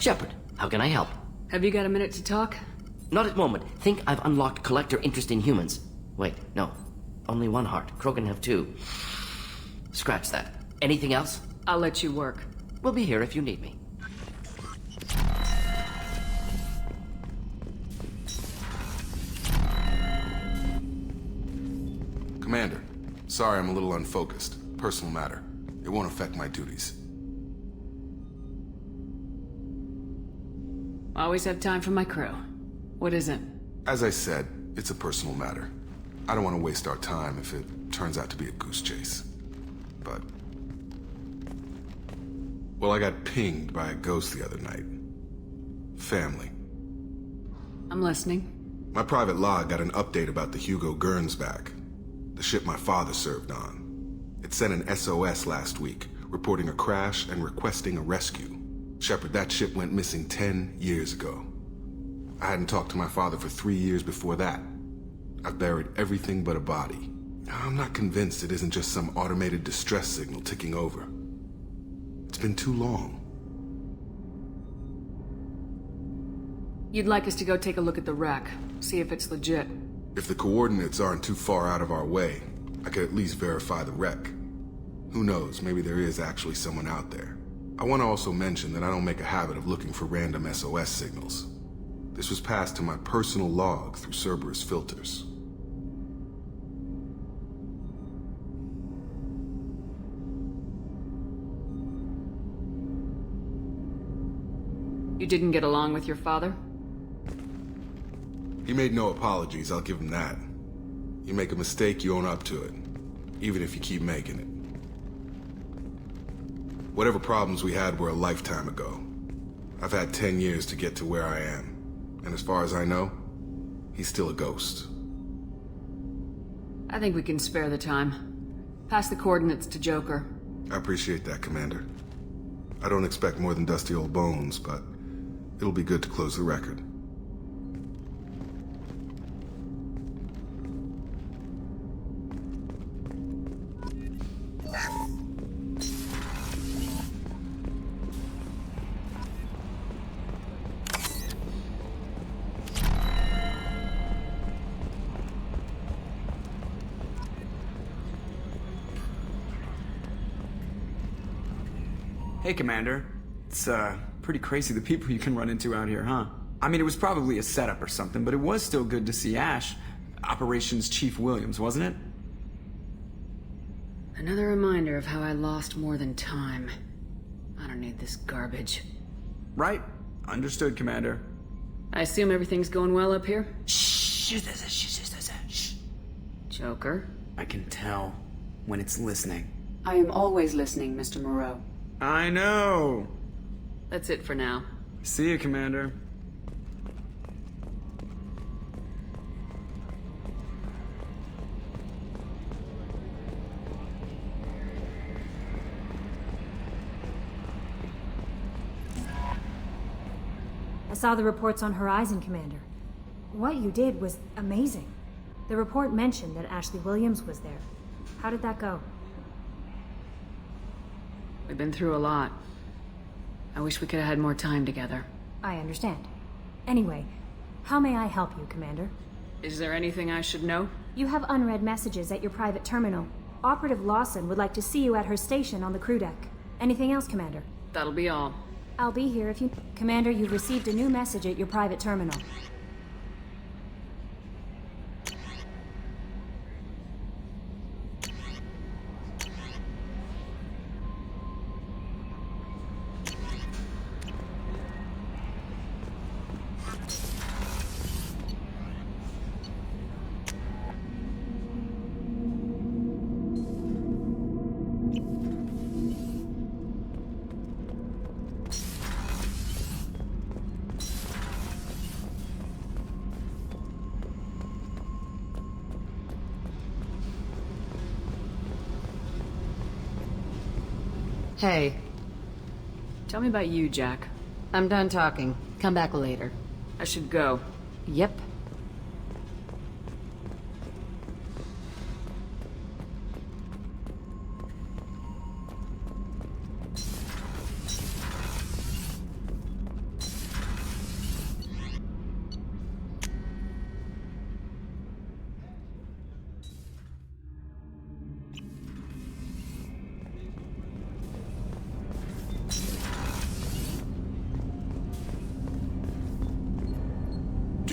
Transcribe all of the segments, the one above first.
Shepard, how can I help? Have you got a minute to talk? Not at the moment. Think I've unlocked collector interest in humans. Wait, no. Only one heart. Krogan have two. Scratch that. Anything else? I'll let you work. We'll be here if you need me. Commander, sorry I'm a little unfocused. Personal matter. It won't affect my duties. Always have time for my crew. What is it? As I said, it's a personal matter. I don't want to waste our time if it turns out to be a goose chase. But... well, I got pinged by a ghost the other night. Family. I'm listening. My private log got an update about the Hugo Gurns back. The ship my father served on. It sent an SOS last week, reporting a crash and requesting a rescue. Shepard, that ship went missing 10 years ago. I hadn't talked to my father for 3 years before that. I've buried everything but a body. I'm not convinced it isn't just some automated distress signal ticking over. It's been too long. You'd like us to go take a look at the wreck, see if it's legit. If the coordinates aren't too far out of our way, I could at least verify the wreck. Who knows, maybe there is actually someone out there. I want to also mention that I don't make a habit of looking for random SOS signals. This was passed to my personal log through Cerberus filters. You didn't get along with your father? He made no apologies, I'll give him that. You make a mistake, you own up to it. Even if you keep making it. Whatever problems we had were a lifetime ago. I've had 10 years to get to where I am. And as far as I know, he's still a ghost. I think we can spare the time. Pass the coordinates to Joker. I appreciate that, Commander. I don't expect more than dusty old bones, but it'll be good to close the record. Hey, Commander. It's, pretty crazy the people you can run into out here, huh? I mean, it was probably a setup or something, but it was still good to see Ash. Operations Chief Williams, wasn't it? Another reminder of how I lost more than time. I don't need this garbage. Right. Understood, Commander. I assume everything's going well up here? Shh. Joker? I can tell when it's listening. I am always listening, Mr. Moreau. I know. That's it for now. See you, Commander. I saw the reports on Horizon, Commander. What you did was amazing. The report mentioned that Ashley Williams was there. How did that go? We've been through a lot. I wish we could have had more time together. I understand. Anyway, how may I help you, Commander? Is there anything I should know? You have unread messages at your private terminal. Operative Lawson would like to see you at her station on the crew deck. Anything else, Commander? That'll be all. I'll be here if you... Commander, you've received a new message at your private terminal. Hey, Tell me about you, Jack. I'm done talking. Come back later. I should go. Yep.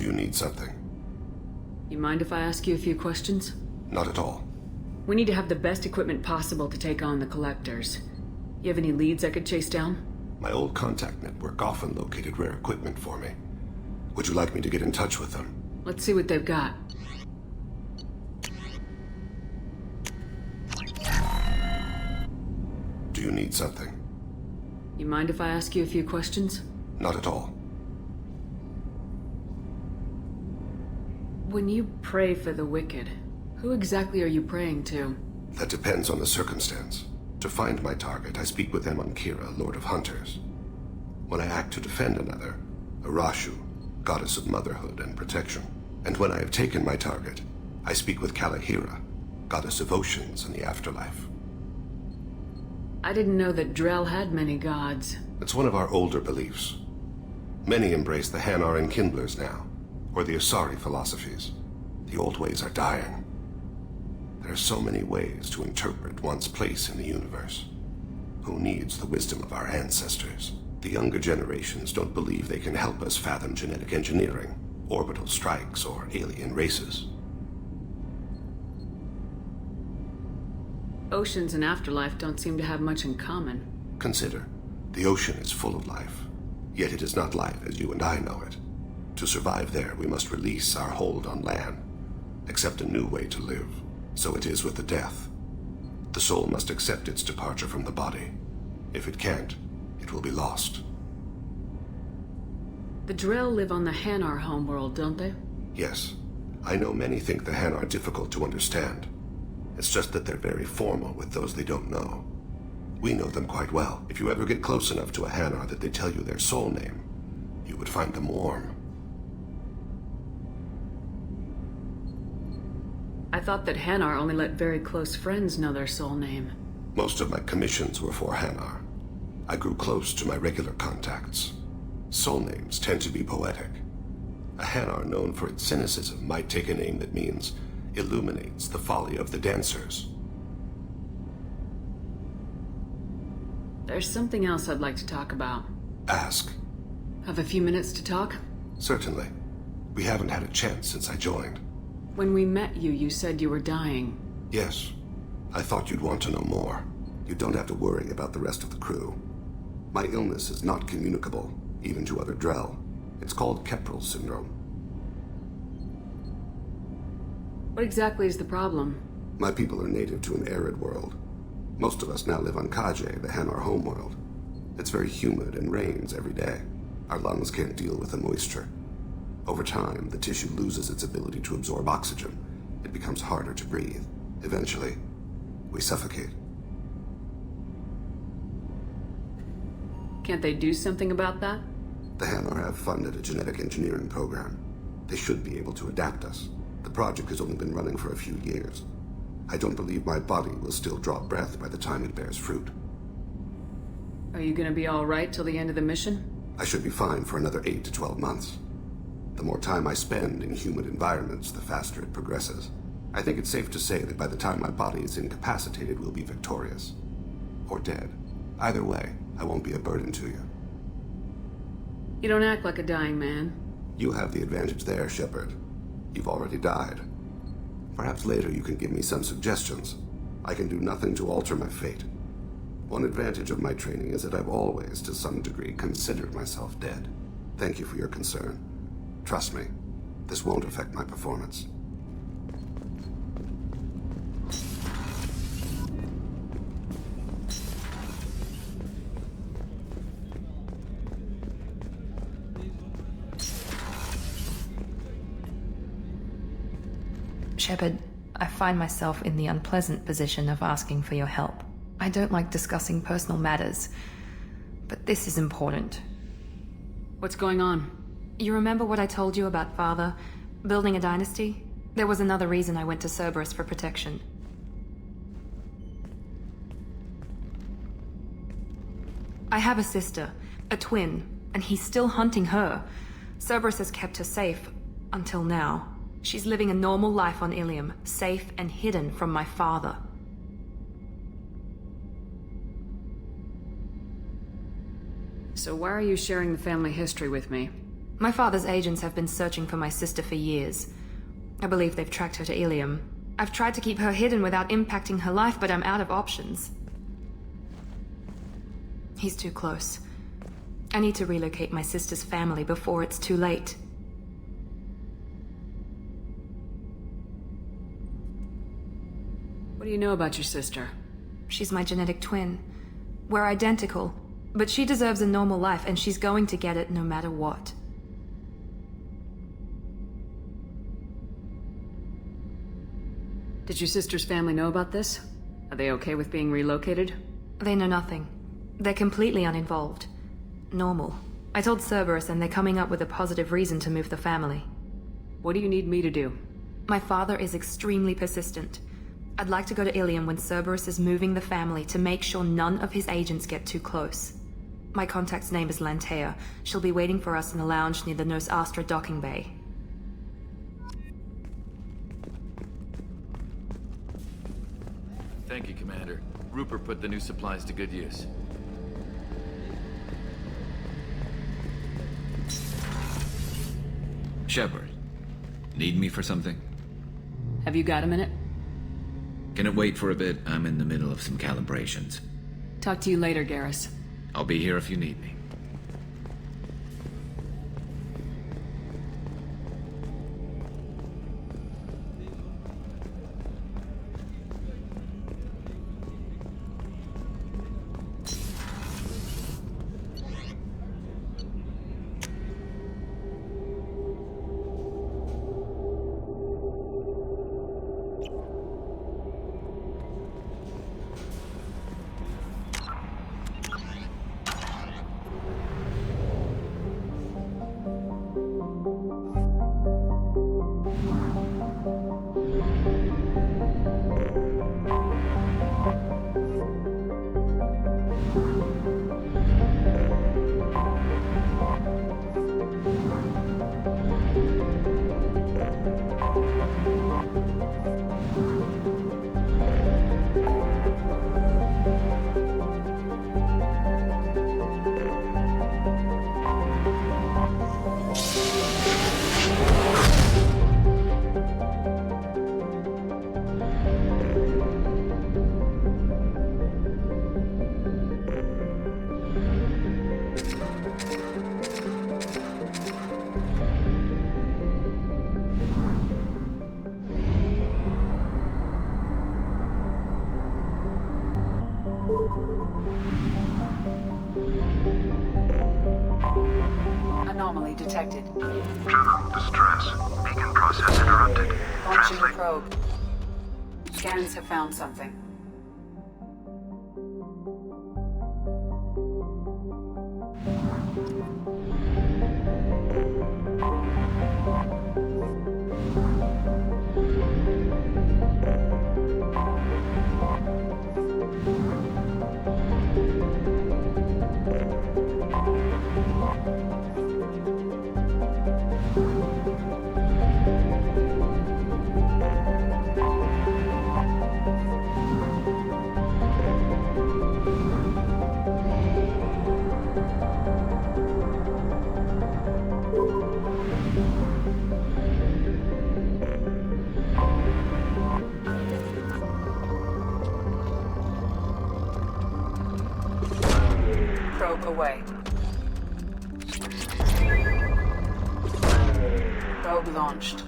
Do you need something? You mind if I ask you a few questions? Not at all. We need to have the best equipment possible to take on the Collectors. You have any leads I could chase down? My old contact network often located rare equipment for me. Would you like me to get in touch with them? Let's see what they've got. Do you need something? You mind if I ask you a few questions? Not at all. When you pray for the wicked, who exactly are you praying to? That depends on the circumstance. To find my target, I speak with them on Kira, Lord of Hunters. When I act to defend another, Arashu, goddess of motherhood and protection. And when I have taken my target, I speak with Kalahira, goddess of oceans and the afterlife. I didn't know that Drell had many gods. It's one of our older beliefs. Many embrace the Hanar and Kindlers now, or the Asari philosophies. The old ways are dying. There are so many ways to interpret one's place in the universe. Who needs the wisdom of our ancestors? The younger generations don't believe they can help us fathom genetic engineering, orbital strikes, or alien races. Oceans and afterlife don't seem to have much in common. Consider, the ocean is full of life, yet it is not life as you and I know it. To survive there, we must release our hold on land, accept a new way to live. So it is with the death. The soul must accept its departure from the body. If it can't, it will be lost. The Drell live on the Hanar homeworld, don't they? Yes. I know many think the Han are difficult to understand. It's just that they're very formal with those they don't know. We know them quite well. If you ever get close enough to a Hanar that they tell you their soul name, you would find them warm. I thought that Hanar only let very close friends know their soul name. Most of my commissions were for Hanar. I grew close to my regular contacts. Soul names tend to be poetic. A Hanar known for its cynicism might take a name that means illuminates the folly of the dancers. There's something else I'd like to talk about. Ask. Have a few minutes to talk? Certainly. We haven't had a chance since I joined. When we met you, you said you were dying. Yes. I thought you'd want to know more. You don't have to worry about the rest of the crew. My illness is not communicable, even to other Drell. It's called Keprel syndrome. What exactly is the problem? My people are native to an arid world. Most of us now live on Kaje, the Hanar homeworld. It's very humid and rains every day. Our lungs can't deal with the moisture. Over time, the tissue loses its ability to absorb oxygen. It becomes harder to breathe. Eventually, we suffocate. Can't they do something about that? The Hanar have funded a genetic engineering program. They should be able to adapt us. The project has only been running for a few years. I don't believe my body will still draw breath by the time it bears fruit. Are you gonna be all right till the end of the mission? I should be fine for another 8 to 12 months. The more time I spend in humid environments, the faster it progresses. I think it's safe to say that by the time my body is incapacitated, we'll be victorious. Or dead. Either way, I won't be a burden to you. You don't act like a dying man. You have the advantage there, Shepard. You've already died. Perhaps later you can give me some suggestions. I can do nothing to alter my fate. One advantage of my training is that I've always, to some degree, considered myself dead. Thank you for your concern. Trust me, this won't affect my performance. Shepard, I find myself in the unpleasant position of asking for your help. I don't like discussing personal matters, but this is important. What's going on? You remember what I told you about Father? Building a dynasty? There was another reason I went to Cerberus for protection. I have a sister, a twin, and he's still hunting her. Cerberus has kept her safe, until now. She's living a normal life on Ilium, safe and hidden from my father. So why are you sharing the family history with me? My father's agents have been searching for my sister for years. I believe they've tracked her to Ilium. I've tried to keep her hidden without impacting her life, but I'm out of options. He's too close. I need to relocate my sister's family before it's too late. What do you know about your sister? She's my genetic twin. We're identical, but she deserves a normal life, and she's going to get it no matter what. Did your sister's family know about this? Are they okay with being relocated? They know nothing. They're completely uninvolved. Normal. I told Cerberus, and they're coming up with a positive reason to move the family. What do you need me to do? My father is extremely persistent. I'd like to go to Ilium when Cerberus is moving the family to make sure none of his agents get too close. My contact's name is Lantea. She'll be waiting for us in the lounge near the Nos Astra docking bay. Thank you, Commander. Rupert put the new supplies to good use. Shepard, need me for something? Have you got a minute? Can it wait for a bit? I'm in the middle of some calibrations. Talk to you later, Garrus. I'll be here if you need me. Anomaly detected. General distress. Beacon process interrupted. Launching Translate. probe. Scans have found something. Probe away. Probe launched.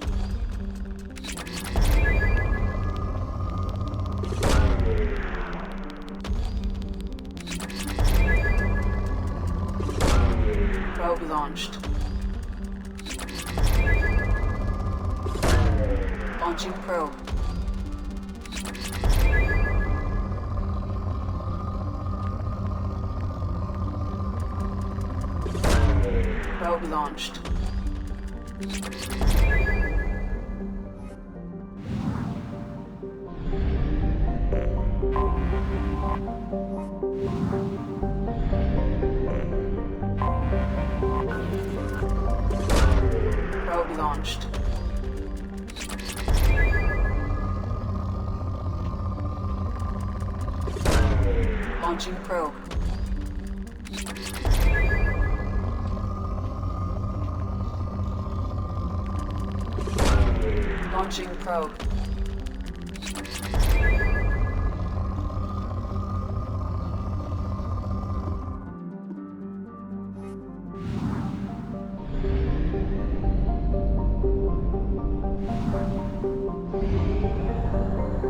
Probe launched. Launching probe. Probe launched. Probe launched. Launching probe. Launching probe.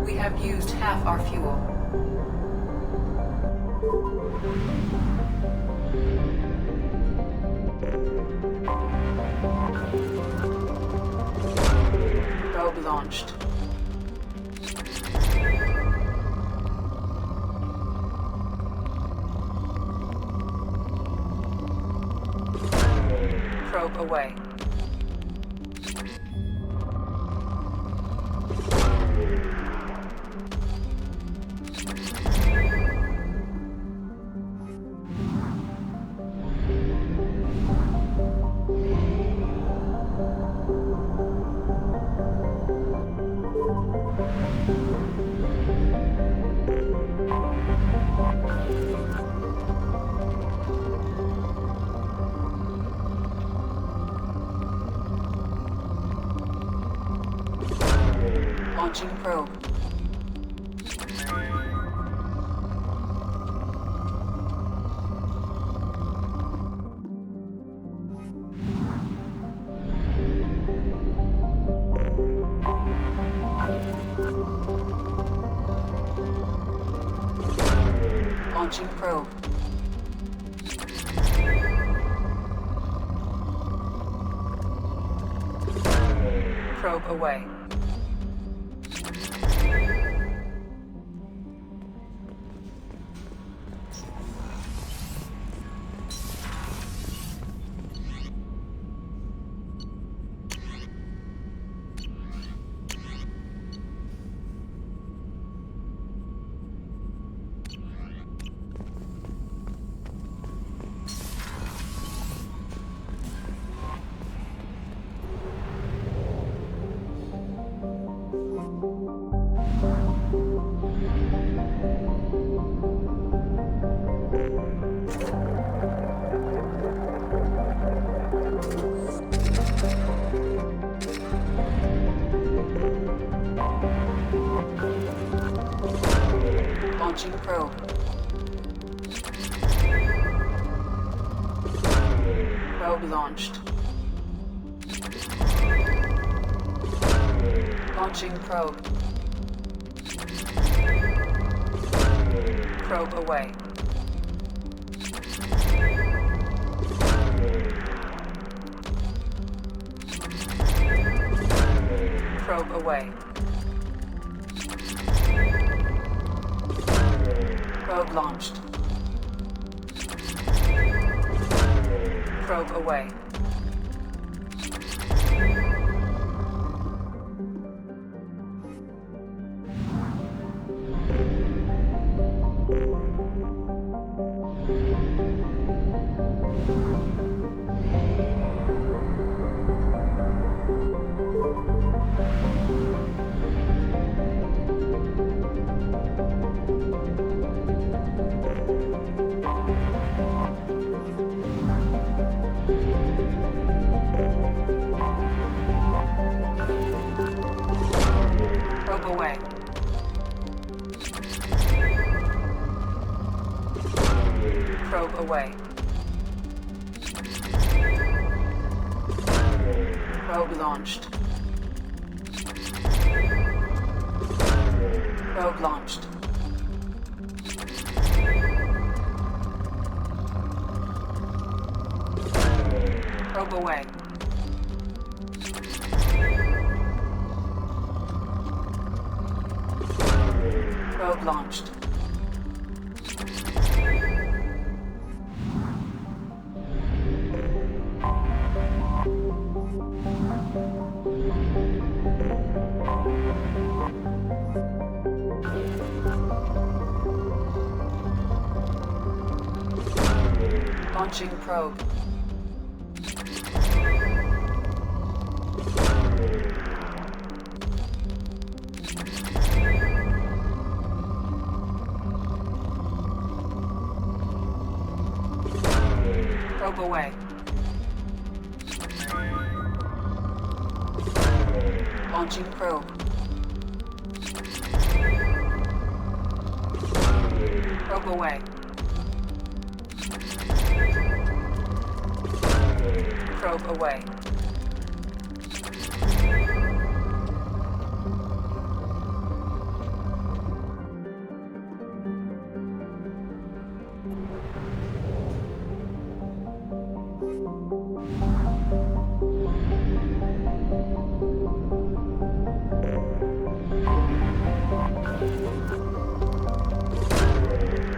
We have used half our fuel. Probe launched. Probe away. Launching probe. Launching probe. Probe away. Launching probe. Probe launched. Launching probe. Probe away. Probe away. Probe launched. Probe away. Probe away. Probe away. Probe launched. Probe launched. Probe away. Probe launched. Launching probe. Probe away. Launching probe. Probe away. Probe away.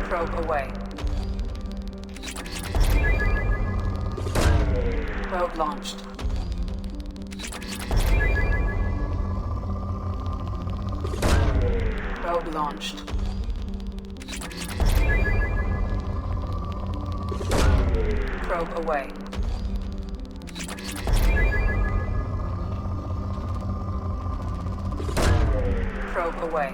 Probe away. Probe launched. Probe launched. Probe away. Probe away.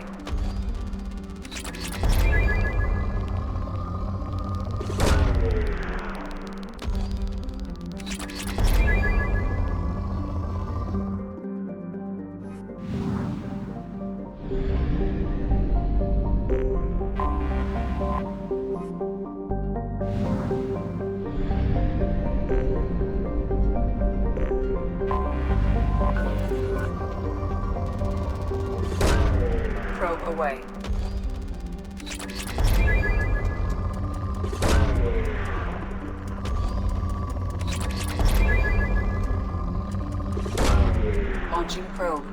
Probe away. Launching probe.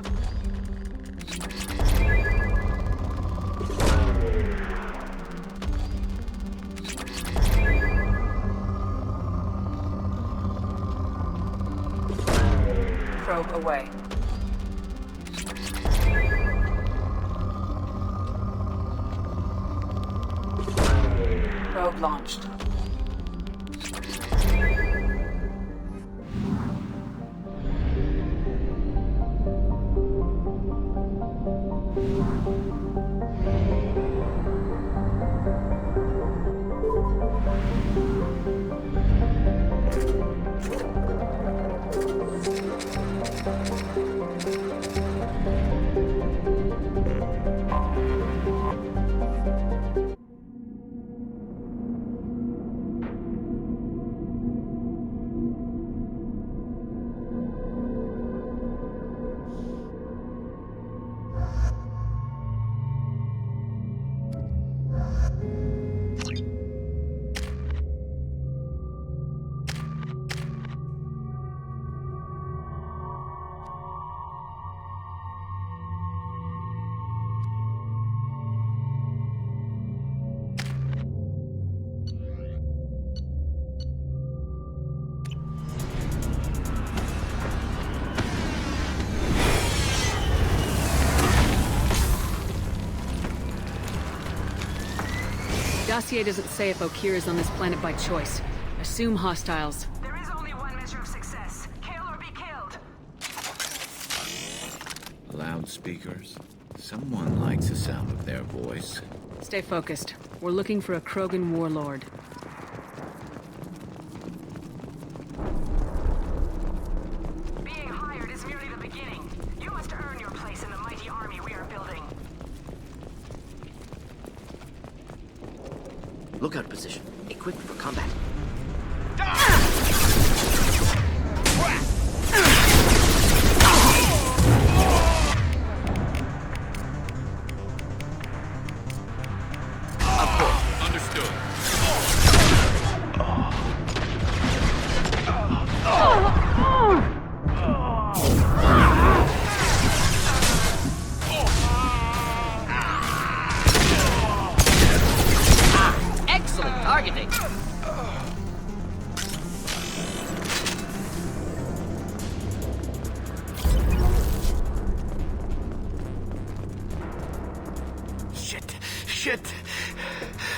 Probe away. Probe launched. Dossier doesn't say if Okir is on this planet by choice. Assume hostiles. There is only one measure of success. Kill or be killed. Loudspeakers. Someone likes the sound of their voice. Stay focused. We're looking for a Krogan warlord. Being hired is merely the beginning. You must earn your place in the mighty army we are building. Lookout position. Equipped for combat. Understood. Excellent targeting. Shit!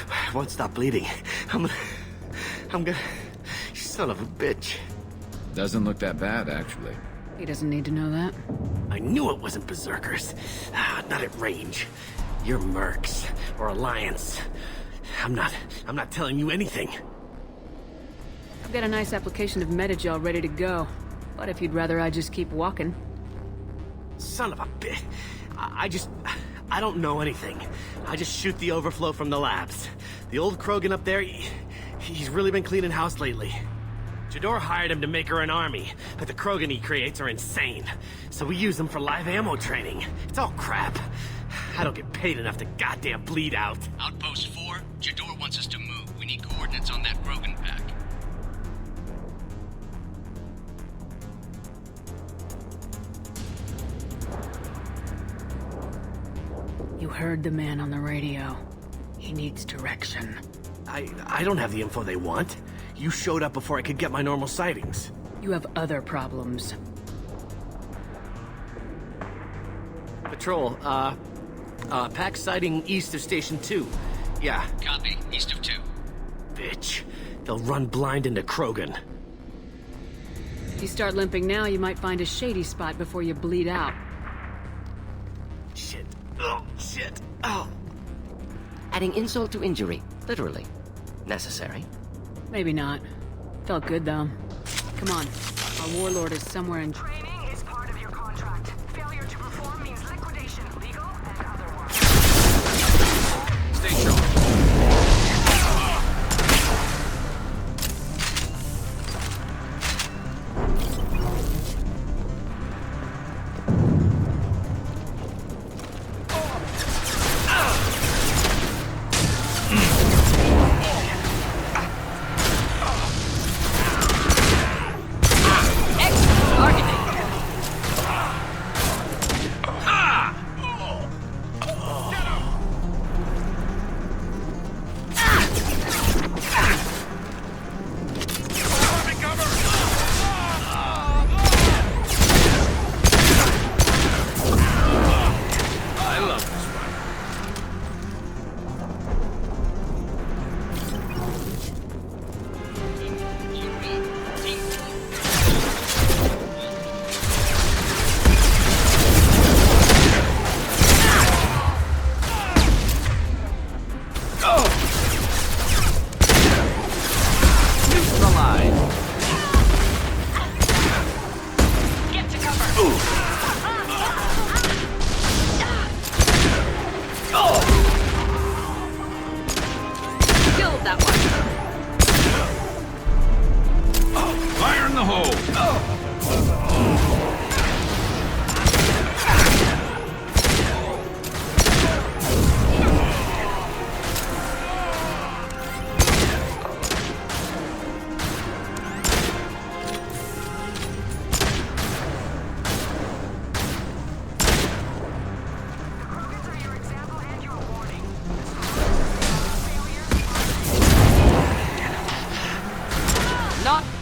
I won't stop bleeding. I'm gonna... Son of a bitch. Doesn't look that bad, actually. He doesn't need to know that. I knew it wasn't Berserkers. Not at range. You're Mercs, or Alliance. I'm not telling you anything. I've got a nice application of metagel ready to go. But if you'd rather I just keep walking. Son of a bitch. I don't know anything. I just shoot the overflow from the labs. The old Krogan up there, he's really been cleaning house lately. Jador hired him to make her an army, but the Krogan he creates are insane. So we use them for live ammo training. It's all crap. I don't get paid enough to goddamn bleed out. Outpost 4, Jador wants us to move. We need coordinates on that Krogan pack. You heard the man on the radio. He needs direction. I don't have the info they want. You showed up before I could get my normal sightings. You have other problems. Patrol, pack sighting east of Station 2. Yeah. Copy, east of 2. Bitch. They'll run blind into Krogan. If you start limping now, you might find a shady spot before you bleed out. Shit. Oh, shit. Oh. Adding insult to injury, literally. Necessary. Maybe not. Felt good, though. Come on. Our Warlord is somewhere in... Training is part of your contract. Failure to perform means liquidation, legal and otherwise. Stay sharp.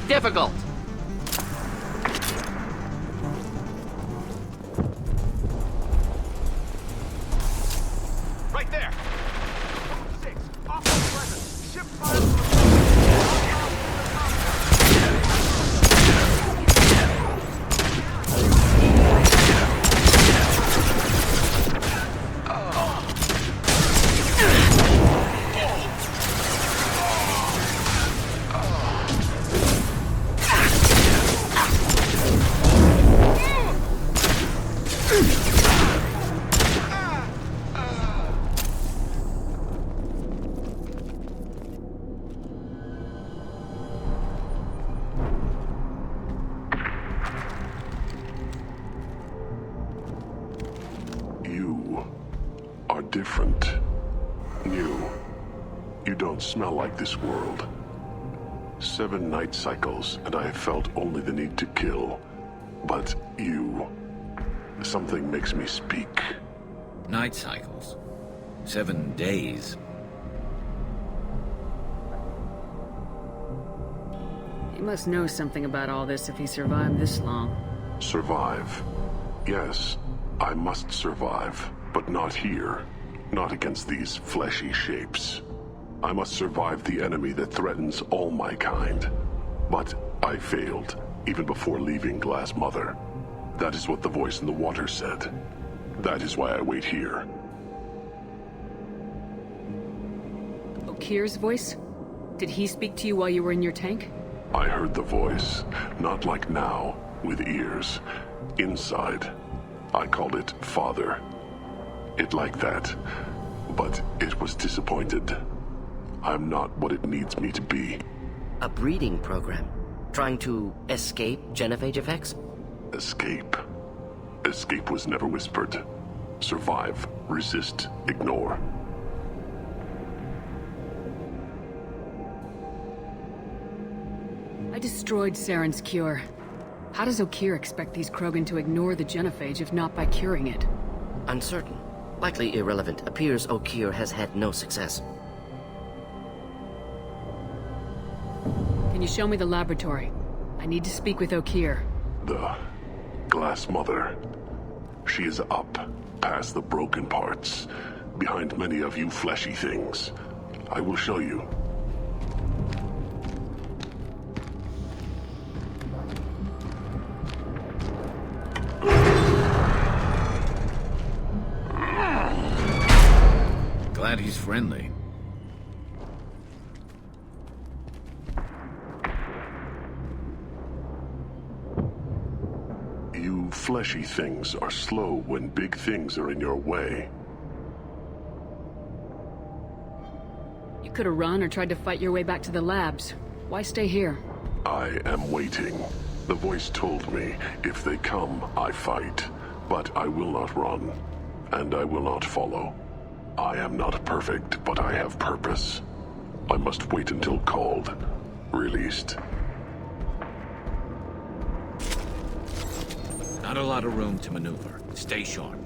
Difficult. Right there. 6, off the ship fire. Different. New. You don't smell like this world. 7 night cycles, and I have felt only the need to kill. But you... something makes me speak. Night cycles. 7 days. He must know something about all this if he survived this long. Survive. Yes, I must survive, but not here. Not against these fleshy shapes. I must survive the enemy that threatens all my kind. But I failed, even before leaving Glass Mother. That is what the voice in the water said. That is why I wait here. Okir's voice? Did he speak to you while you were in your tank? I heard the voice, not like now, with ears. Inside. I called it Father. It liked that, but it was disappointed. I'm not what it needs me to be. A breeding program? Trying to escape genophage effects? Escape. Escape was never whispered. Survive, resist, ignore. I destroyed Saren's cure. How does Okeer expect these Krogan to ignore the genophage if not by curing it? Uncertain. Likely irrelevant. Appears Okeer has had no success. Can you show me the laboratory? I need to speak with Okeer. The Glass Mother. She is up, past the broken parts, behind many of you fleshy things. I will show you. Glad he's friendly. You fleshy things are slow when big things are in your way. You could have run or tried to fight your way back to the labs. Why stay here? I am waiting. The voice told me, if they come, I fight. But I will not run, and I will not follow. I am not perfect, but I have purpose. I must wait until called, released. Not a lot of room to maneuver. Stay sharp.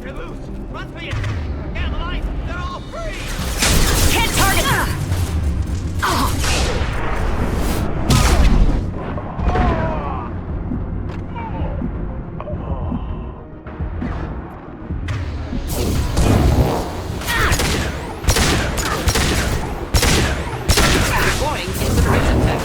You're loose! Run for you! Get life! They're all free! Hit target! Deploying incineration tech.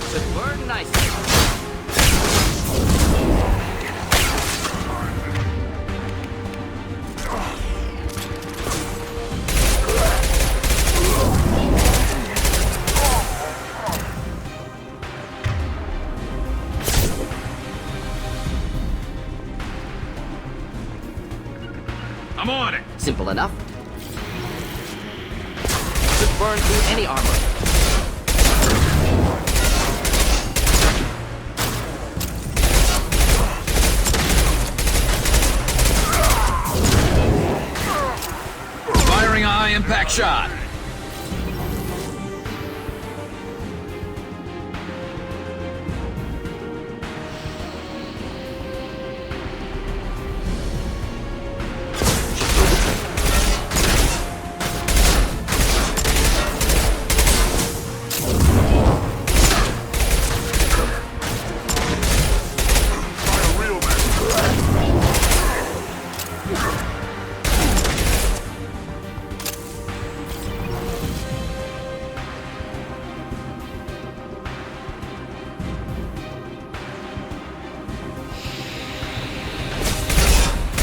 Should burn nicely. I'm on it! Simple enough. Should burn through any armor. Firing a high-impact shot!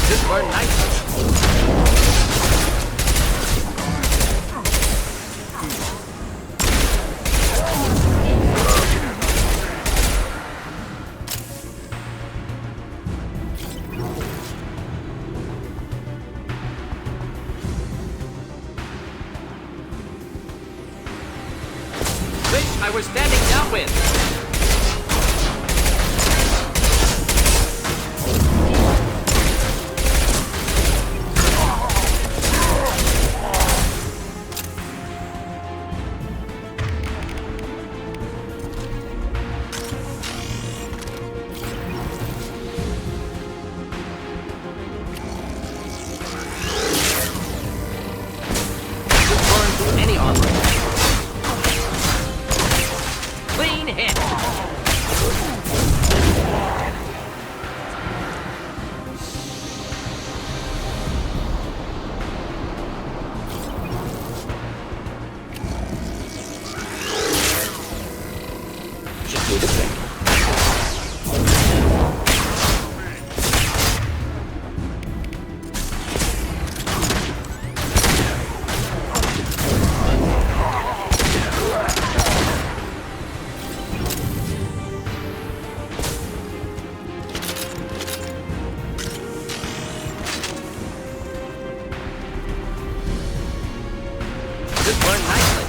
Should burn nicely. Wish I were standing downwind. Should burn through any armor. Clean hit. This burned nicely.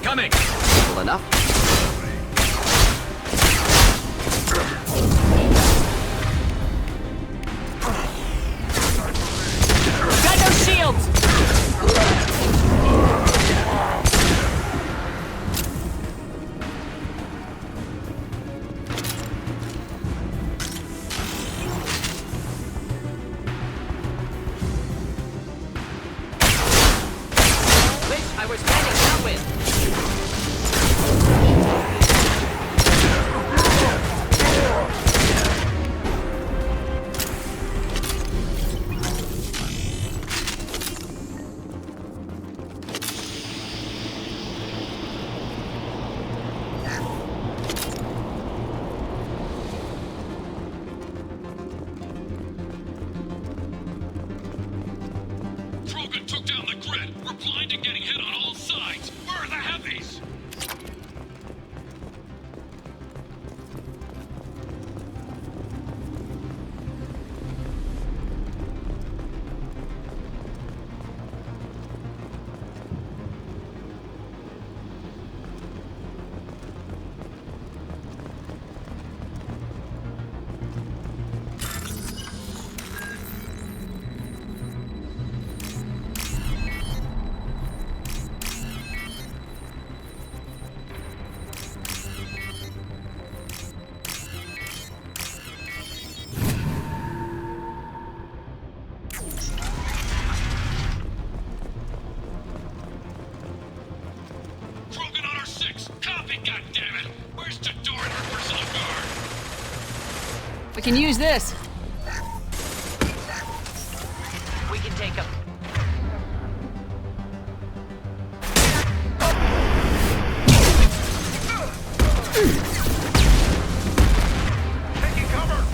Coming! Simple enough. Got no shields! Wish I were standing downwind. Krogan took down the grid. We're blind and getting hit on all sides. Where are the heavies? Krogan on our 6. Copy, goddammit! Where's Jador and her personal guard? We can use this. We can take them. Taking cover!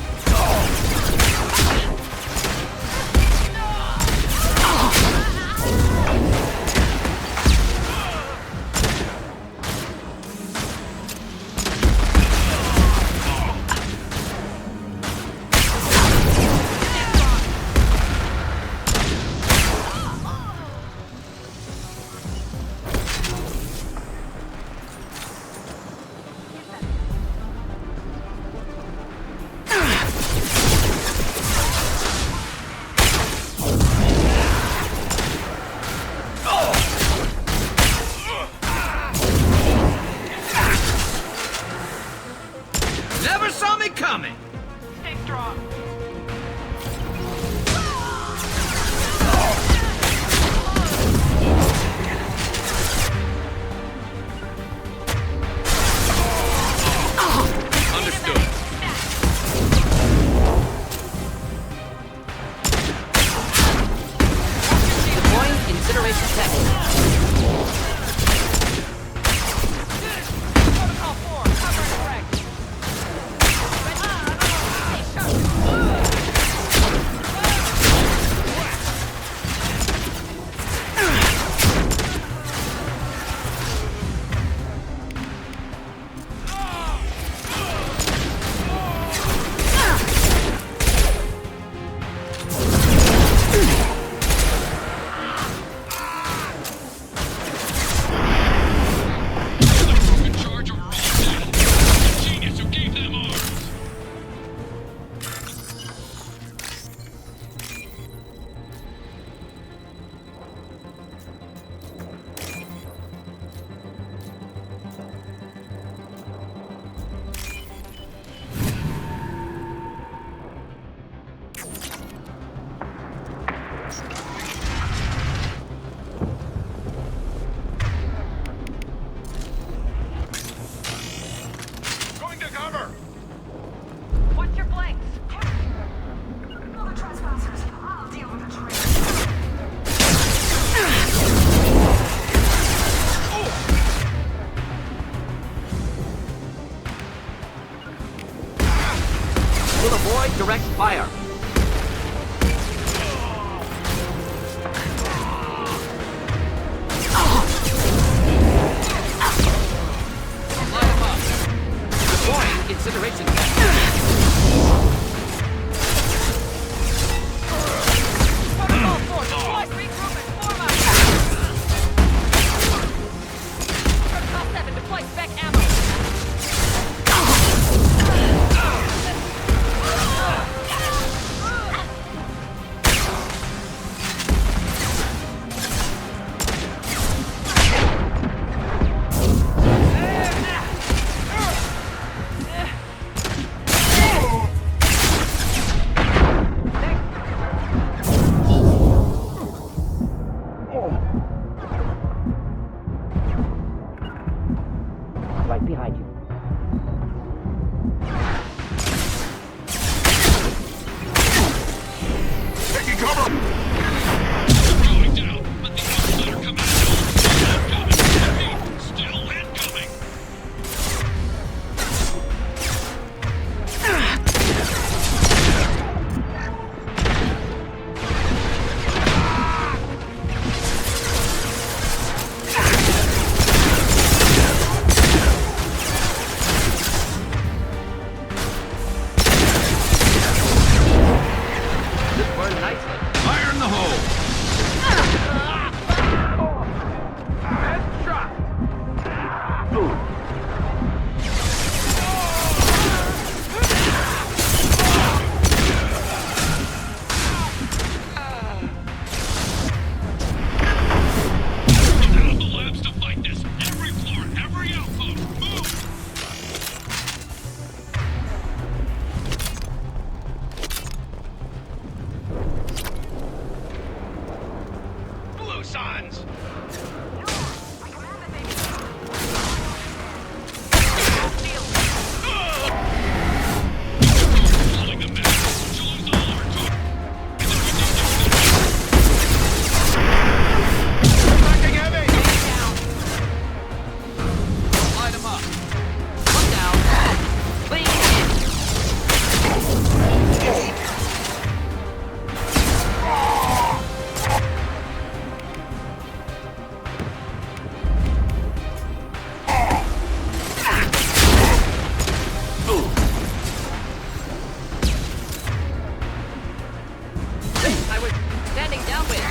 Never saw me coming! Stay strong. Understood. Deploying incineration tech. Protocol 4, cover and direct. We'll avoid direct fire. incineration. Protocol 4, deploy regroup and form up. Protocol 7, deploy spec ammo. Right behind you. Taking cover! Going down, but the outsider commando still incoming. Burn nicely. Fire in the hole! Get out of the labs to fight this. Every floor, every outpost, move! Blue Suns! Calling the man. She'll lose all our cook. Attacking heavy! Light them up. One down. Lean in. I was standing downwind.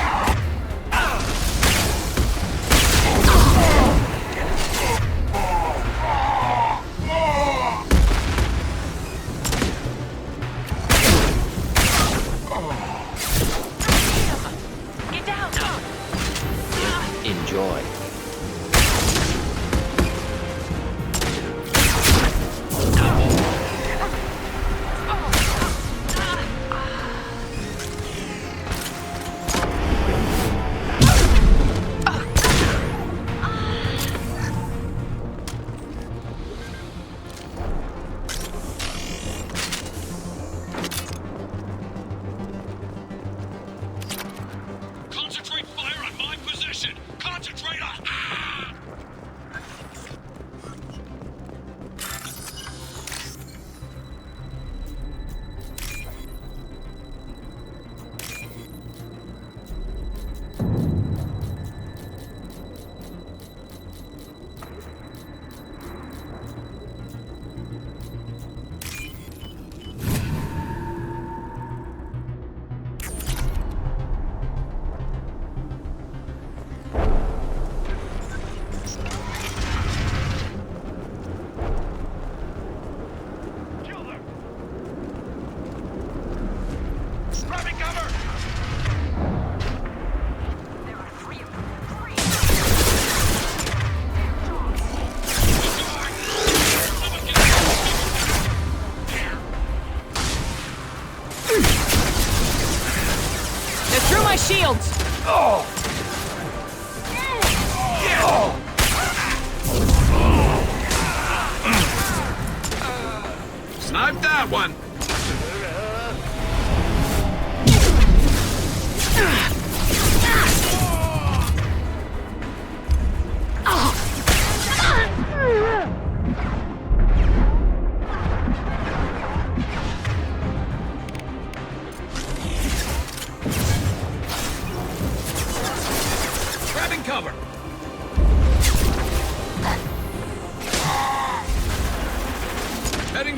Get down! Enjoy. Concentrate fire on my position! Concentrate on... Grabbing cover! There are 3 of them. 3! They threw my shields! Snipe that one! Grabbing cover! Heading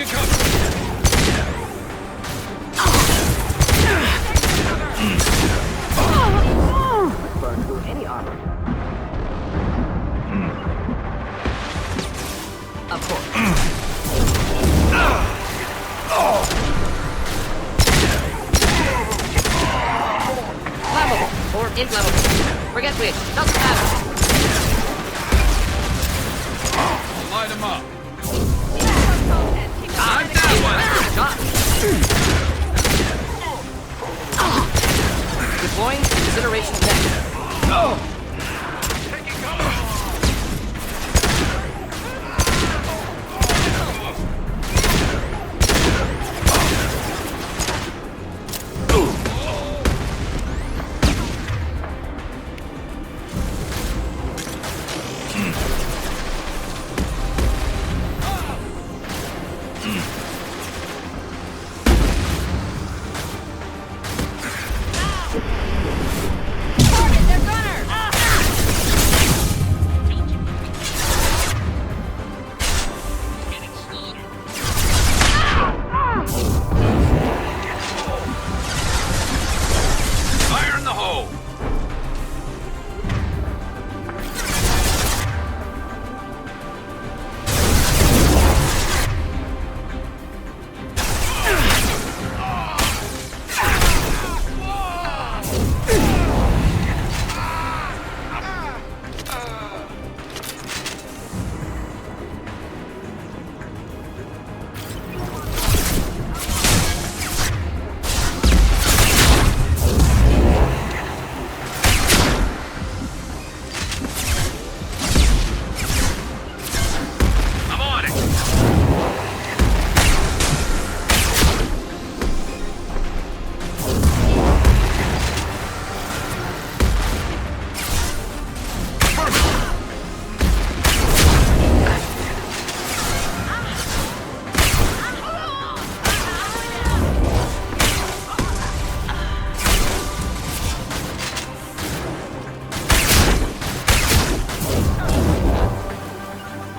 Int level. Forget which. Doesn't matter. Light him up. I'm that one. Deploying incineration tech. Fire in the hole. I'm on it.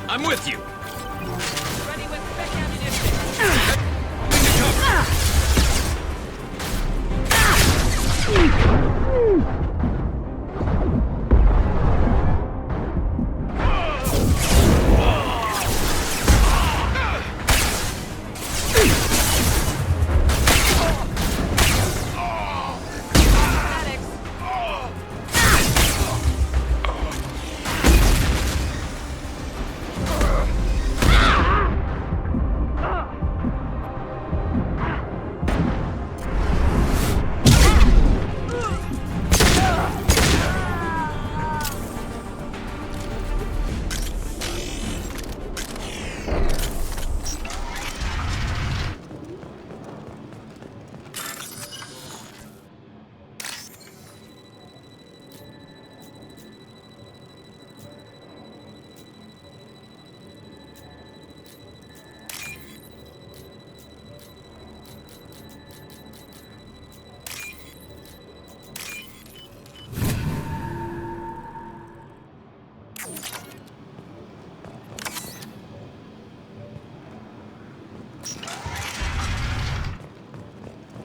I'm with you. Ready with spec ammunition.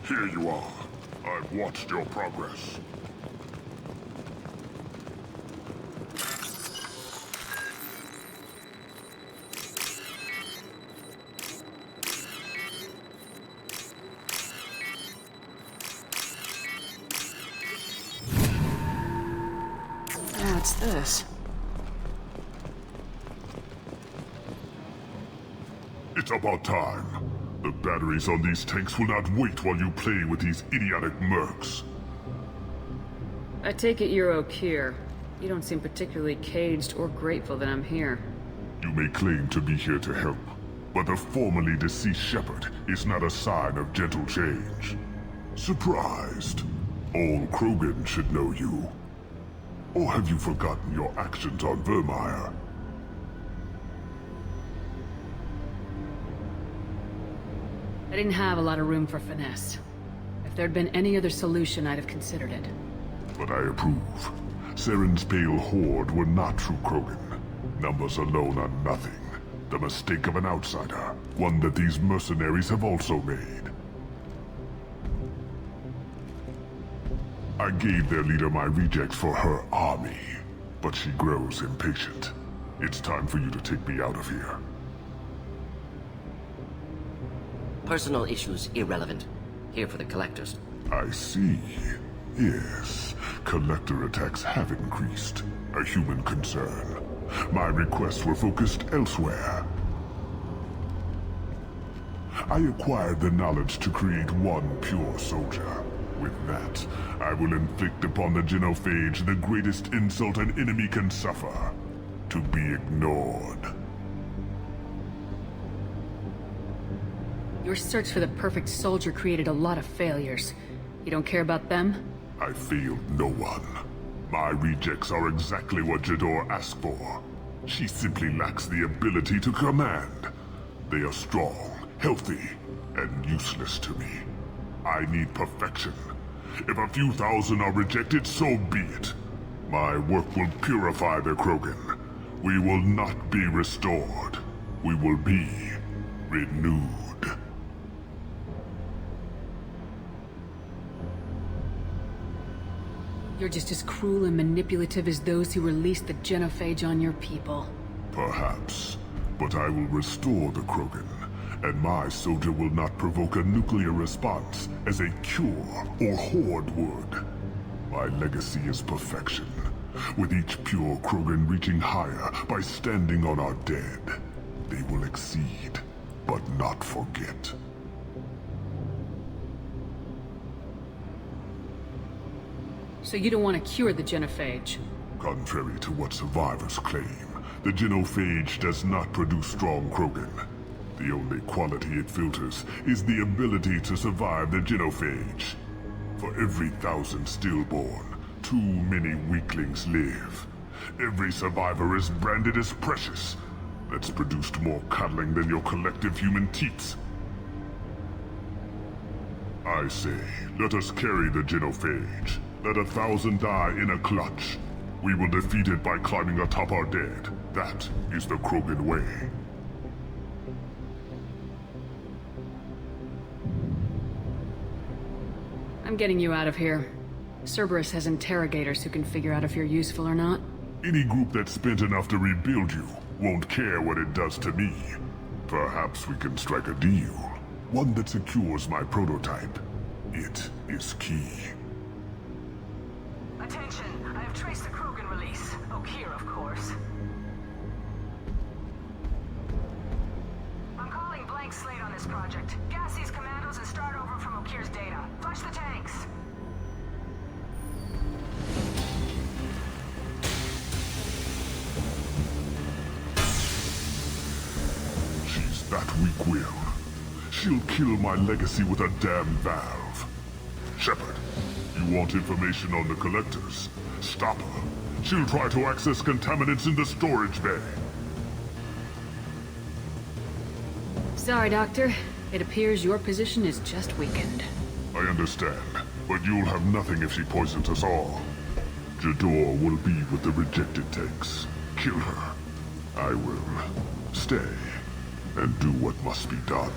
Here you are. I've watched your progress. What's this? It's about time. The batteries on these tanks will not wait while you play with these idiotic mercs. I take it you're O'Keir. You don't seem particularly caged or grateful that I'm here. You may claim to be here to help, but the formerly deceased shepherd is not a sign of gentle change. Surprised? All Krogan should know you. Or have you forgotten your actions on Vermeer? I didn't have a lot of room for finesse. If there'd been any other solution, I'd have considered it. But I approve. Saren's pale horde were not true Krogan. Numbers alone are nothing. The mistake of an outsider. One that these mercenaries have also made. I gave their leader my rejects for her army, but she grows impatient. It's time for you to take me out of here. Personal issues irrelevant. Here for the collectors. I see. Yes, collector attacks have increased. A human concern. My requests were focused elsewhere. I acquired the knowledge to create one pure soldier. With that, I will inflict upon the genophage the greatest insult an enemy can suffer. To be ignored. Your search for the perfect soldier created a lot of failures. You don't care about them? I failed no one. My rejects are exactly what Jador asked for. She simply lacks the ability to command. They are strong, healthy, and useless to me. I need perfection. If a few thousand are rejected, so be it. My work will purify the Krogan. We will not be restored. We will be renewed. You're just as cruel and manipulative as those who released the genophage on your people. Perhaps. But I will restore the Krogan, and my soldier will not provoke a nuclear response as a cure or horde would. My legacy is perfection, with each pure Krogan reaching higher by standing on our dead. They will exceed, but not forget. So you don't want to cure the genophage? Contrary to what survivors claim, the genophage does not produce strong Krogan. The only quality it filters is the ability to survive the genophage. For every 1,000 stillborn, too many weaklings live. Every survivor is branded as precious. That's produced more cuddling than your collective human teats. I say, let us carry the genophage. Let 1,000 die in a clutch. We will defeat it by climbing atop our dead. That is the Krogan way. I'm getting you out of here. Cerberus has interrogators who can figure out if you're useful or not. Any group that's spent enough to rebuild you won't care what it does to me. Perhaps we can strike a deal. One that secures my prototype. It is key. Attention, I have traced the Krogan release. Okeer, of course. I'm calling blank slate on this project. Gas these commandos and start over from Okeer's data. Flush the tanks. She's that weak-willed. She'll kill my legacy with a damn valve. Shepard, you want information on the collectors? Stop her. She'll try to access contaminants in the storage bay. Sorry, Doctor. It appears your position is just weakened. I understand, but you'll have nothing if she poisons us all. Jador will be with the rejected tanks. Kill her. I will stay and do what must be done.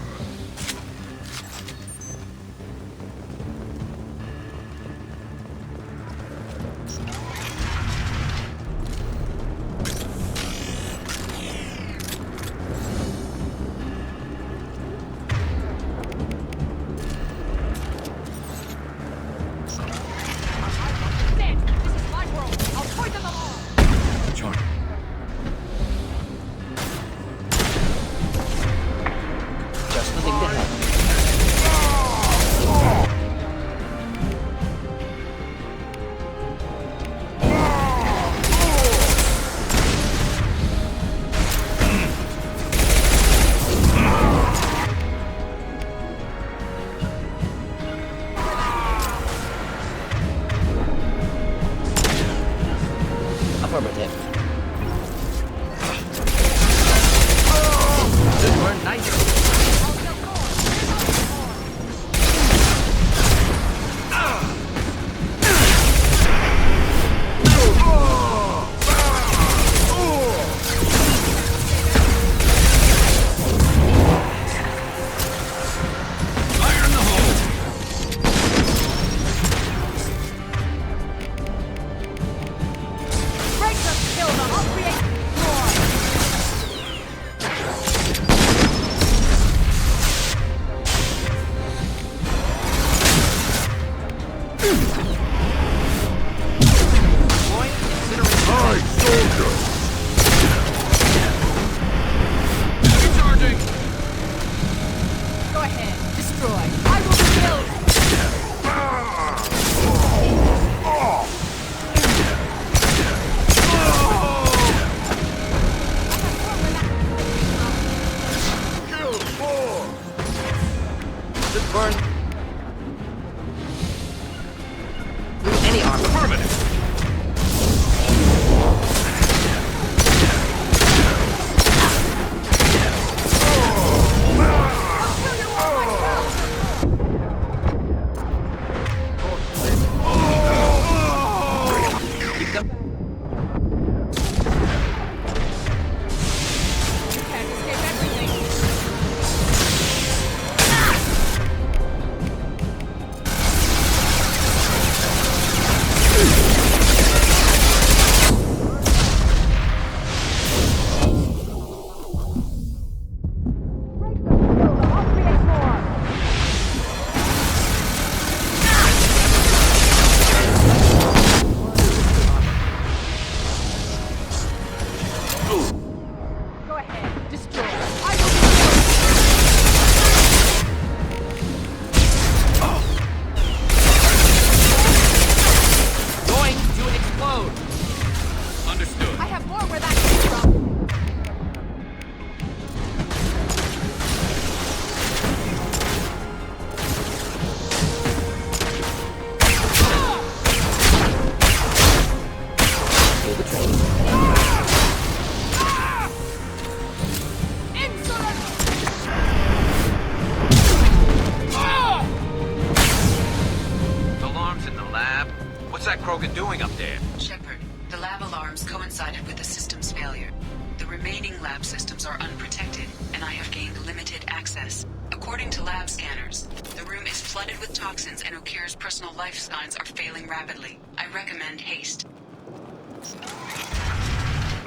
Krogan doing up there? Shepard, the lab alarms coincided with the system's failure. The remaining lab systems are unprotected, and I have gained limited access. According to lab scanners, the room is flooded with toxins and Okir's personal life signs are failing rapidly. I recommend haste.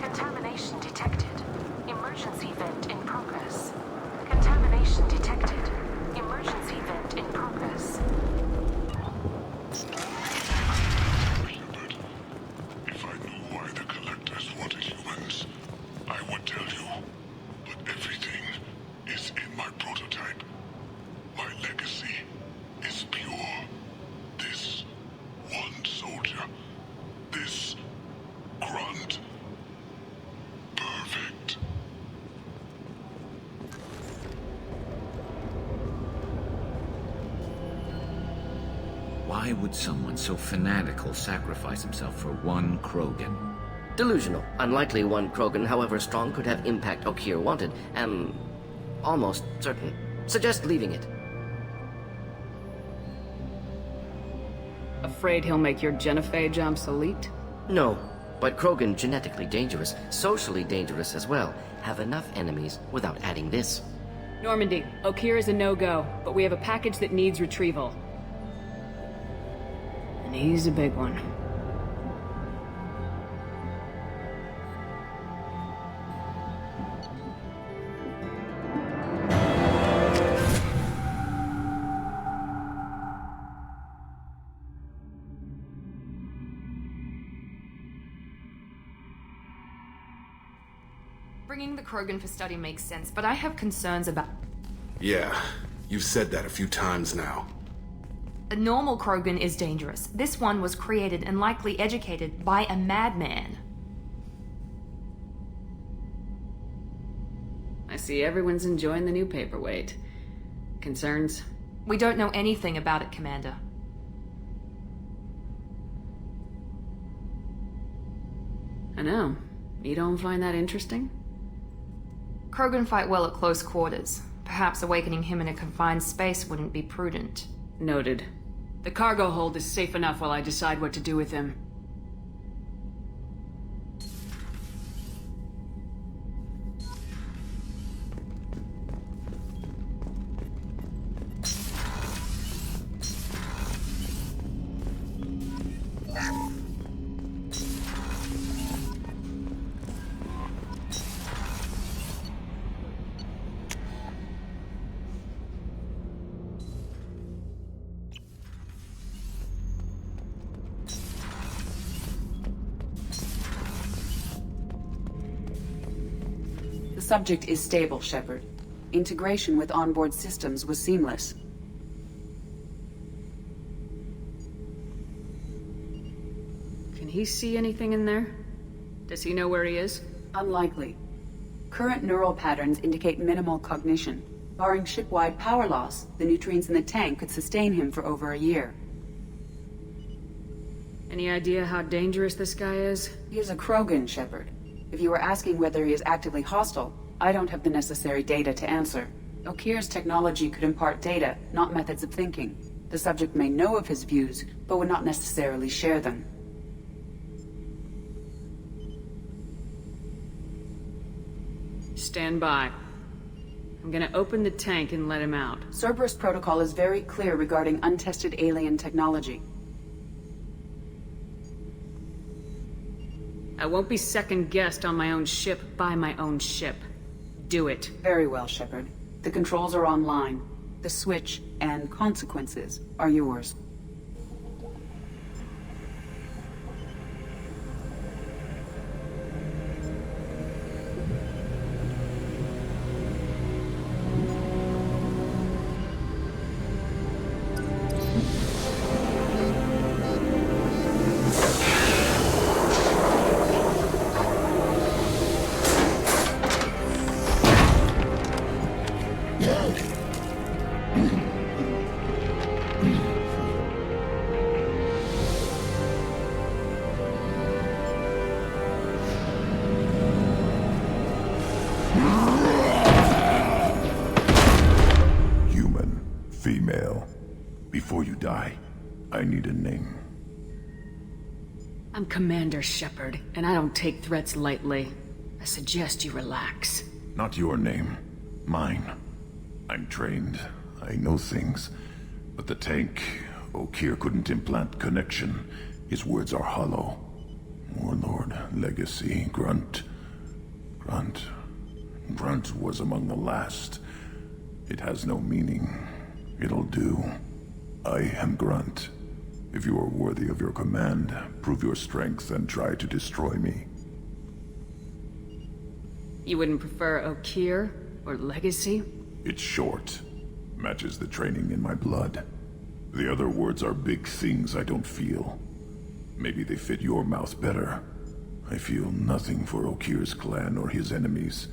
Contamination detected. Emergency vent in progress. Contamination detected. Emergency vent in progress. If I knew why the Collectors wanted humans, I would tell you. But everything is in my prototype. My legacy is pure. This one soldier. This grunt. Perfect. Why would someone so fanatical sacrifice himself for one Krogan? Delusional. Unlikely one Krogan, however strong, could have impact Okir wanted. Am almost certain. Suggest leaving it. Afraid he'll make your genophage obsolete? No, but Krogan genetically dangerous, socially dangerous as well. Have enough enemies without adding this. Normandy, Okir is a no-go, but we have a package that needs retrieval. And he's a big one. Bringing the Krogan for study makes sense, but I have concerns about... Yeah, you've said that a few times now. A normal Krogan is dangerous. This one was created and likely educated by a madman. I see everyone's enjoying the new paperweight. Concerns? We don't know anything about it, Commander. I know. You don't find that interesting? Krogan fight well at close quarters. Perhaps awakening him in a confined space wouldn't be prudent. Noted. The cargo hold is safe enough while I decide what to do with him. The subject is stable, Shepard. Integration with onboard systems was seamless. Can he see anything in there? Does he know where he is? Unlikely. Current neural patterns indicate minimal cognition. Barring ship-wide power loss, the nutrients in the tank could sustain him for over a year. Any idea how dangerous this guy is? He is a Krogan, Shepard. If you were asking whether he is actively hostile, I don't have the necessary data to answer. Okir's technology could impart data, not methods of thinking. The subject may know of his views, but would not necessarily share them. Stand by. I'm gonna open the tank and let him out. Cerberus protocol is very clear regarding untested alien technology. I won't be second-guessed on my own ship by my own ship. Do it. Very well, Shepard. The controls are online. The switch and consequences are yours. Female. Before you die, I need a name. I'm Commander Shepard, and I don't take threats lightly. I suggest you relax. Not your name. Mine. I'm trained. I know things. But the tank, Okeer couldn't implant connection. His words are hollow. Warlord, Legacy, Grunt. Grunt was among the last. It has no meaning. It'll do. I am Grunt. If you are worthy of your command, prove your strength and try to destroy me. You wouldn't prefer Okeer or Legacy? It's short. Matches the training in my blood. The other words are big things I don't feel. Maybe they fit your mouth better. I feel nothing for Okeer's clan or his enemies.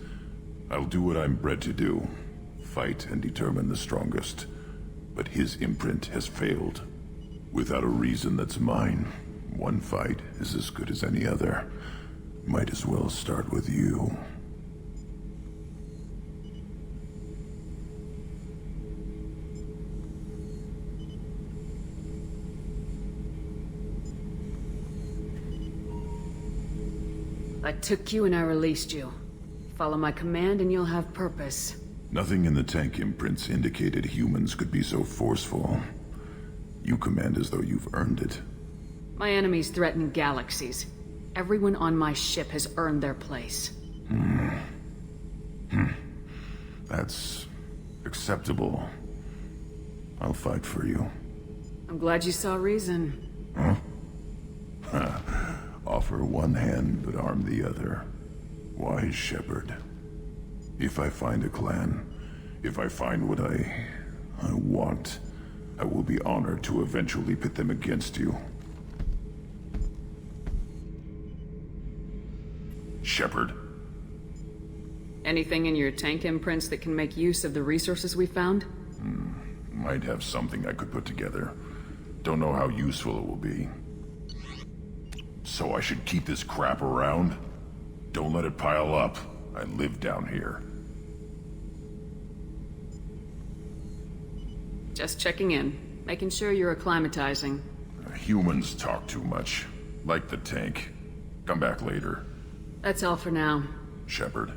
I'll do what I'm bred to do. Fight and determine the strongest. But his imprint has failed. Without a reason that's mine, one fight is as good as any other. Might as well start with you. I took you and I released you. Follow my command and you'll have purpose. Nothing in the tank imprints indicated humans could be so forceful. You command as though you've earned it. My enemies threaten galaxies. Everyone on my ship has earned their place. That's acceptable. I'll fight for you. I'm glad you saw reason. Huh? Offer one hand, but arm the other. Wise Shepard. If I find a clan, if I find what I want, I will be honored to eventually pit them against you. Shepard. Anything in your tank imprints that can make use of the resources we found? Might have something I could put together. Don't know how useful it will be. So I should keep this crap around? Don't let it pile up. I live down here. Just checking in. Making sure you're acclimatizing. Humans talk too much. Like the tank. Come back later. That's all for now. Shepard.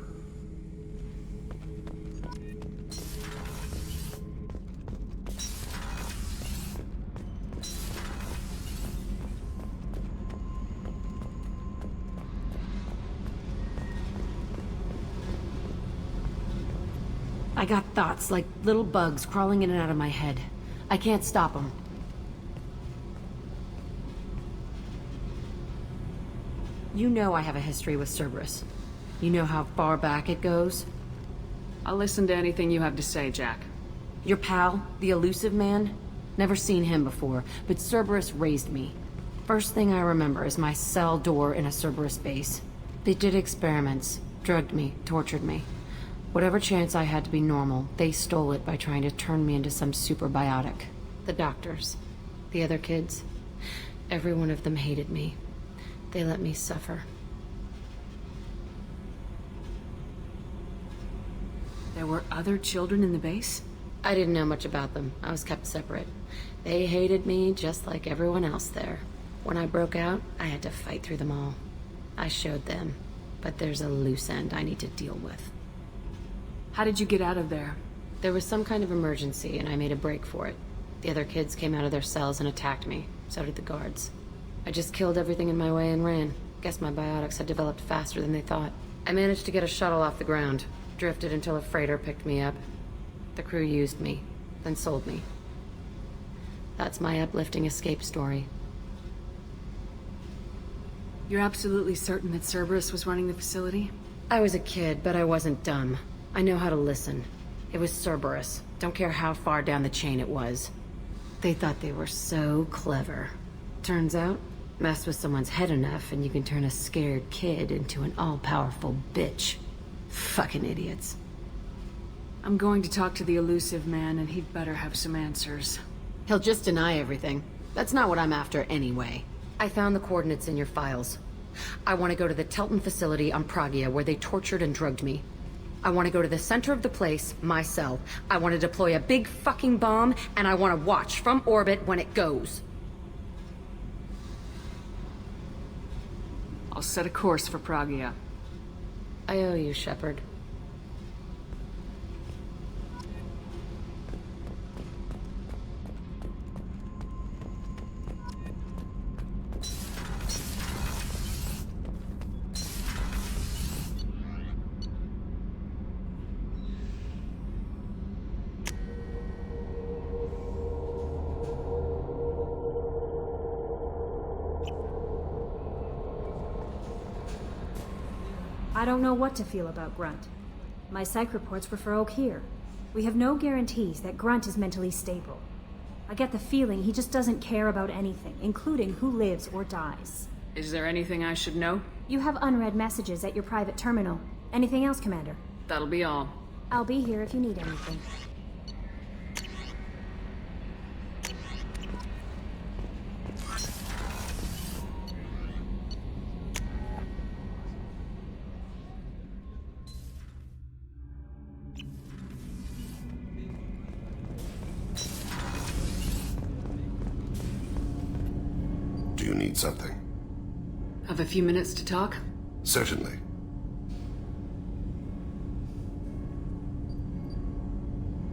I got thoughts like little bugs crawling in and out of my head. I can't stop them. You know I have a history with Cerberus. You know how far back it goes? I'll listen to anything you have to say, Jack. Your pal, the elusive man? Never seen him before, but Cerberus raised me. First thing I remember is my cell door in a Cerberus base. They did experiments, drugged me, tortured me. Whatever chance I had to be normal, they stole it by trying to turn me into some superbiotic. The doctors, the other kids, every one of them hated me. They let me suffer. There were other children in the base? I didn't know much about them. I was kept separate. They hated me just like everyone else there. When I broke out, I had to fight through them all. I showed them, but there's a loose end I need to deal with. How did you get out of there? There was some kind of emergency, and I made a break for it. The other kids came out of their cells and attacked me. So did the guards. I just killed everything in my way and ran. Guess my biotics had developed faster than they thought. I managed to get a shuttle off the ground. Drifted until a freighter picked me up. The crew used me, then sold me. That's my uplifting escape story. You're absolutely certain that Cerberus was running the facility? I was a kid, but I wasn't dumb. I know how to listen. It was Cerberus. Don't care how far down the chain it was. They thought they were so clever. Turns out, mess with someone's head enough and you can turn a scared kid into an all-powerful bitch. Fucking idiots. I'm going to talk to the elusive man, and he'd better have some answers. He'll just deny everything. That's not what I'm after anyway. I found the coordinates in your files. I want to go to the Telton facility on Pragia where they tortured and drugged me. I want to go to the center of the place, my cell. I want to deploy a big fucking bomb, and I want to watch from orbit when it goes. I'll set a course for Pragia. I owe you, Shepard. I don't know what to feel about Grunt. My psych reports refer Oak here. We have no guarantees that Grunt is mentally stable. I get the feeling he just doesn't care about anything, including who lives or dies. Is there anything I should know? You have unread messages at your private terminal. Anything else, Commander? That'll be all. I'll be here if you need anything. Do you need something? Have a few minutes to talk? Certainly.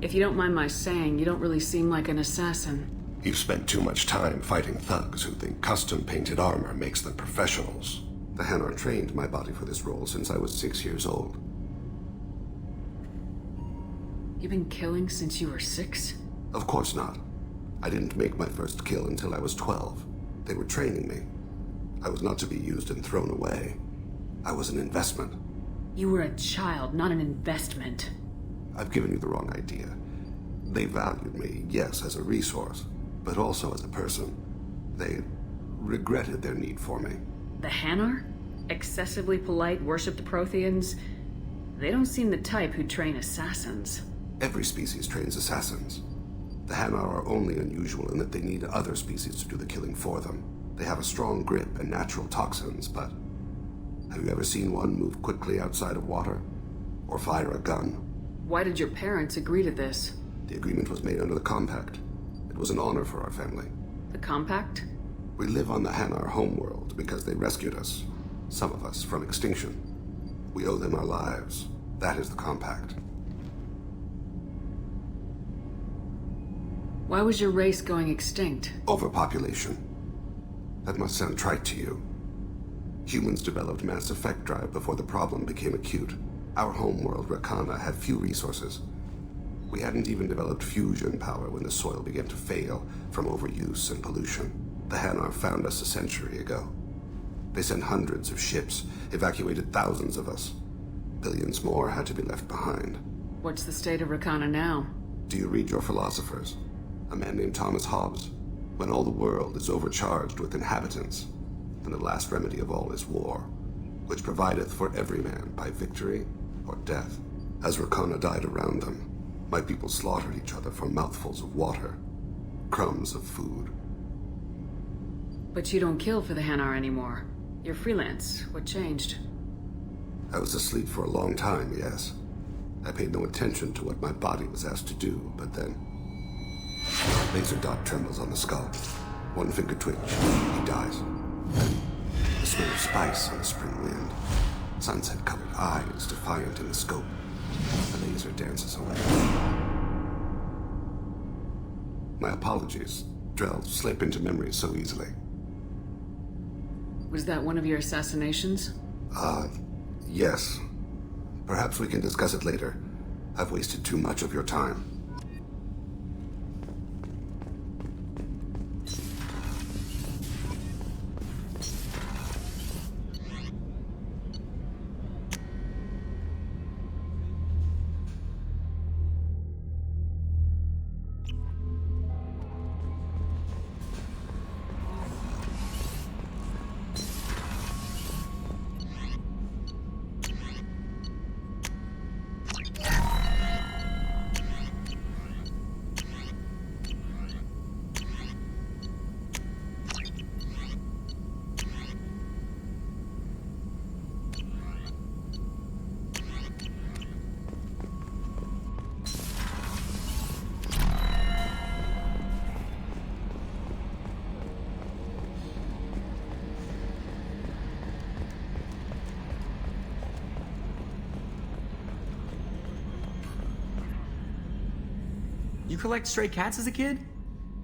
If you don't mind my saying, you don't really seem like an assassin. You've spent too much time fighting thugs who think custom-painted armor makes them professionals. The Hanar trained my body for this role since I was 6 years old. You've been killing since you were 6? Of course not. I didn't make my first kill until I was 12. They were training me. I was not to be used and thrown away. I was an investment. You were a child, not an investment. I've given you the wrong idea. They valued me, yes, as a resource, but also as a person. They regretted their need for me. The Hanar? Excessively polite, worship the Protheans? They don't seem the type who train assassins. Every species trains assassins. The Hanar are only unusual in that they need other species to do the killing for them. They have a strong grip and natural toxins, but have you ever seen one move quickly outside of water? Or fire a gun? Why did your parents agree to this? The agreement was made under the Compact. It was an honor for our family. The Compact? We live on the Hanar homeworld because they rescued us. Some of us from extinction. We owe them our lives. That is the Compact. Why was your race going extinct? Overpopulation. That must sound trite to you. Humans developed mass effect drive before the problem became acute. Our homeworld, Rakana, had few resources. We hadn't even developed fusion power when the soil began to fail from overuse and pollution. The Hanar found us a century ago. They sent hundreds of ships, evacuated thousands of us. Billions more had to be left behind. What's the state of Rakana now? Do you read your philosophers? A man named Thomas Hobbes. When all the world is overcharged with inhabitants, then the last remedy of all is war, which provideth for every man by victory or death. As Rakana died around them, my people slaughtered each other for mouthfuls of water, crumbs of food. But you don't kill for the Hanar anymore. You're freelance. What changed? I was asleep for a long time, yes. I paid no attention to what my body was asked to do, but then laser dot trembles on the skull. One finger twitch, he dies. Then the smell of spice on the spring wind. Sunset-colored eyes defiant in the scope. The laser dances away. My apologies. Drell slip into memory so easily. Was that one of your assassinations? Yes. Perhaps we can discuss it later. I've wasted too much of your time. You collect stray cats as a kid?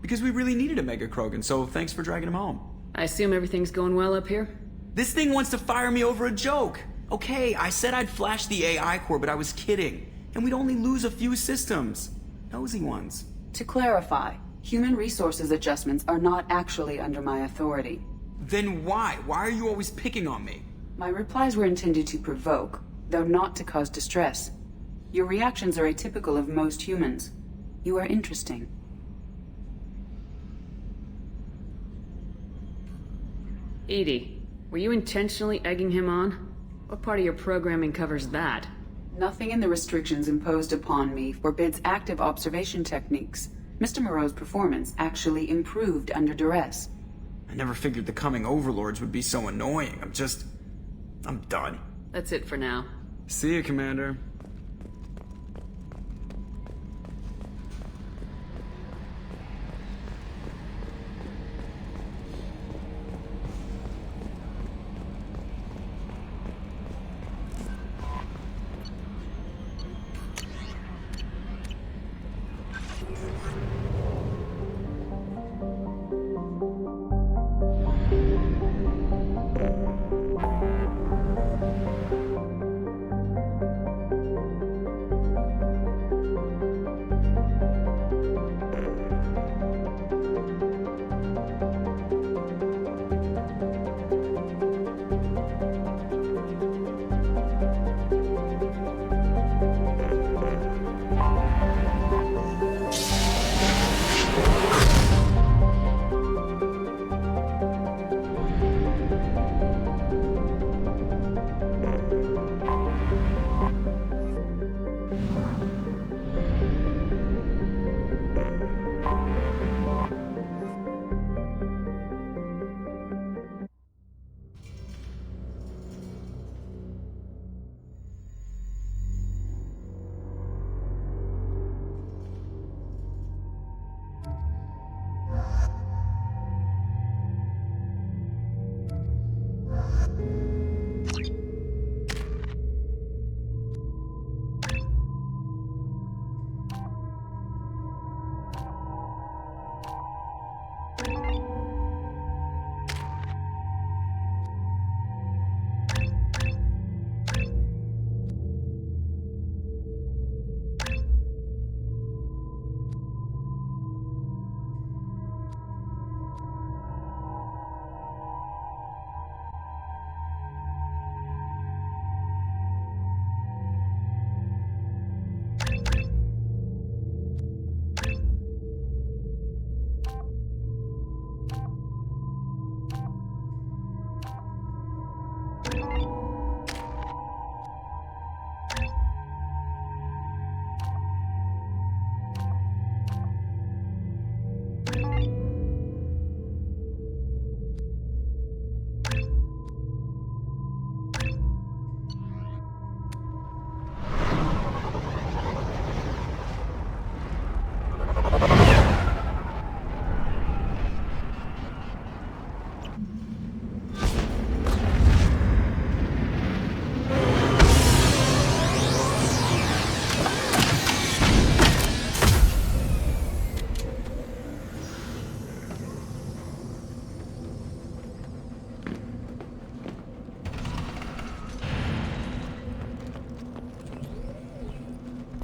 Because we really needed a Mega Krogan, so thanks for dragging him home. I assume everything's going well up here? This thing wants to fire me over a joke. Okay, I said I'd flash the AI core, but I was kidding. And we'd only lose a few systems. Nosy ones. To clarify, human resources adjustments are not actually under my authority. Then why? Why are you always picking on me? My replies were intended to provoke, though not to cause distress. Your reactions are atypical of most humans. You are interesting. Edie, were you intentionally egging him on? What part of your programming covers that? Nothing in the restrictions imposed upon me forbids active observation techniques. Mr. Moreau's performance actually improved under duress. I never figured the coming overlords would be so annoying. I'm done. That's it for now. See you, Commander.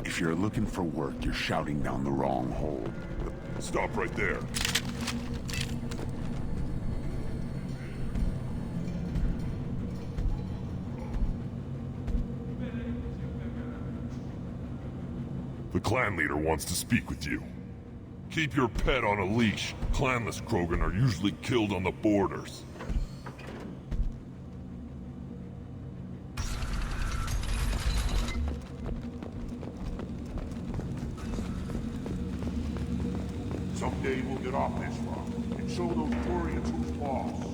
If you're looking for work, you're shouting down the wrong hole. Stop right there. The clan leader wants to speak with you. Keep your pet on a leash. Clanless Krogan are usually killed on the borders. Someday we'll get off this rock and show those Quarians who's boss.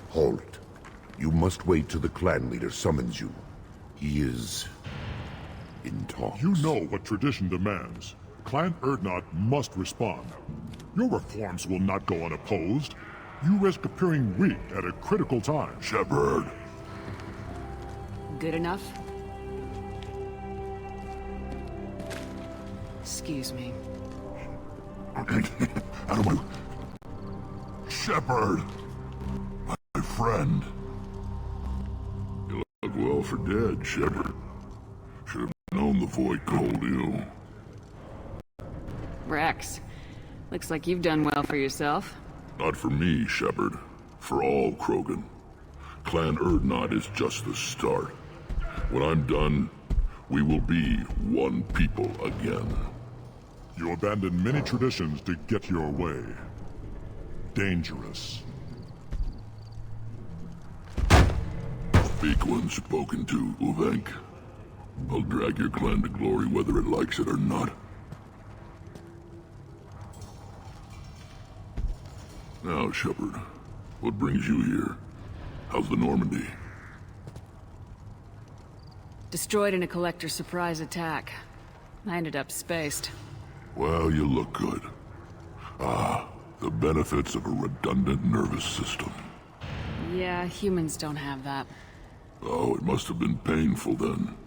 Halt. You must wait till the clan leader summons you. He is in talks. You know what tradition demands. Clan Erdnot must respond. Your reforms will not go unopposed. You risk appearing weak at a critical time. Shepard. Good enough? Excuse me. Out of my... Shepard! My friend. You look well for dead, Shepard. Should have known the void called you. Rex, looks like you've done well for yourself. Not for me, Shepard. For all Krogan. Clan Erdnot is just the start. When I'm done, we will be one people again. You abandoned many traditions to get your way. Dangerous. Speak when spoken to, Uvenk. I'll drag your clan to glory whether it likes it or not. Now, Shepard, what brings you here? How's the Normandy? Destroyed in a Collector surprise attack. I ended up spaced. Well, you look good. Ah, the benefits of a redundant nervous system. Yeah, humans don't have that. Oh, it must have been painful then.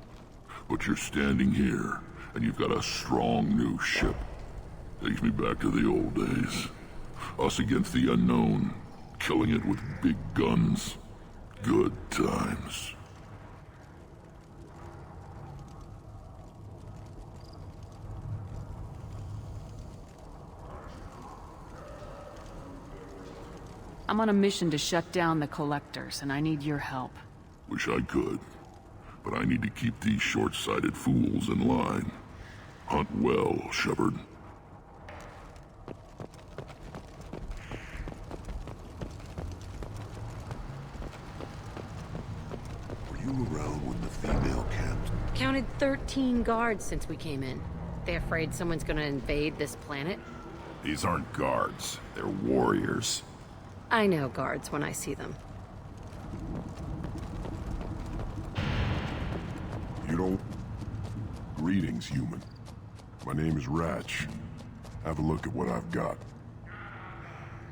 But you're standing here, and you've got a strong new ship. Takes me back to the old days. Us against the unknown, killing it with big guns. Good times. I'm on a mission to shut down the Collectors, and I need your help. Wish I could. But I need to keep these short-sighted fools in line. Hunt well, Shepard. Were you around when the female camped? Counted 13 guards since we came in. They afraid someone's gonna invade this planet? These aren't guards. They're warriors. I know guards when I see them. You don't... Greetings, human. My name is Ratch. Have a look at what I've got.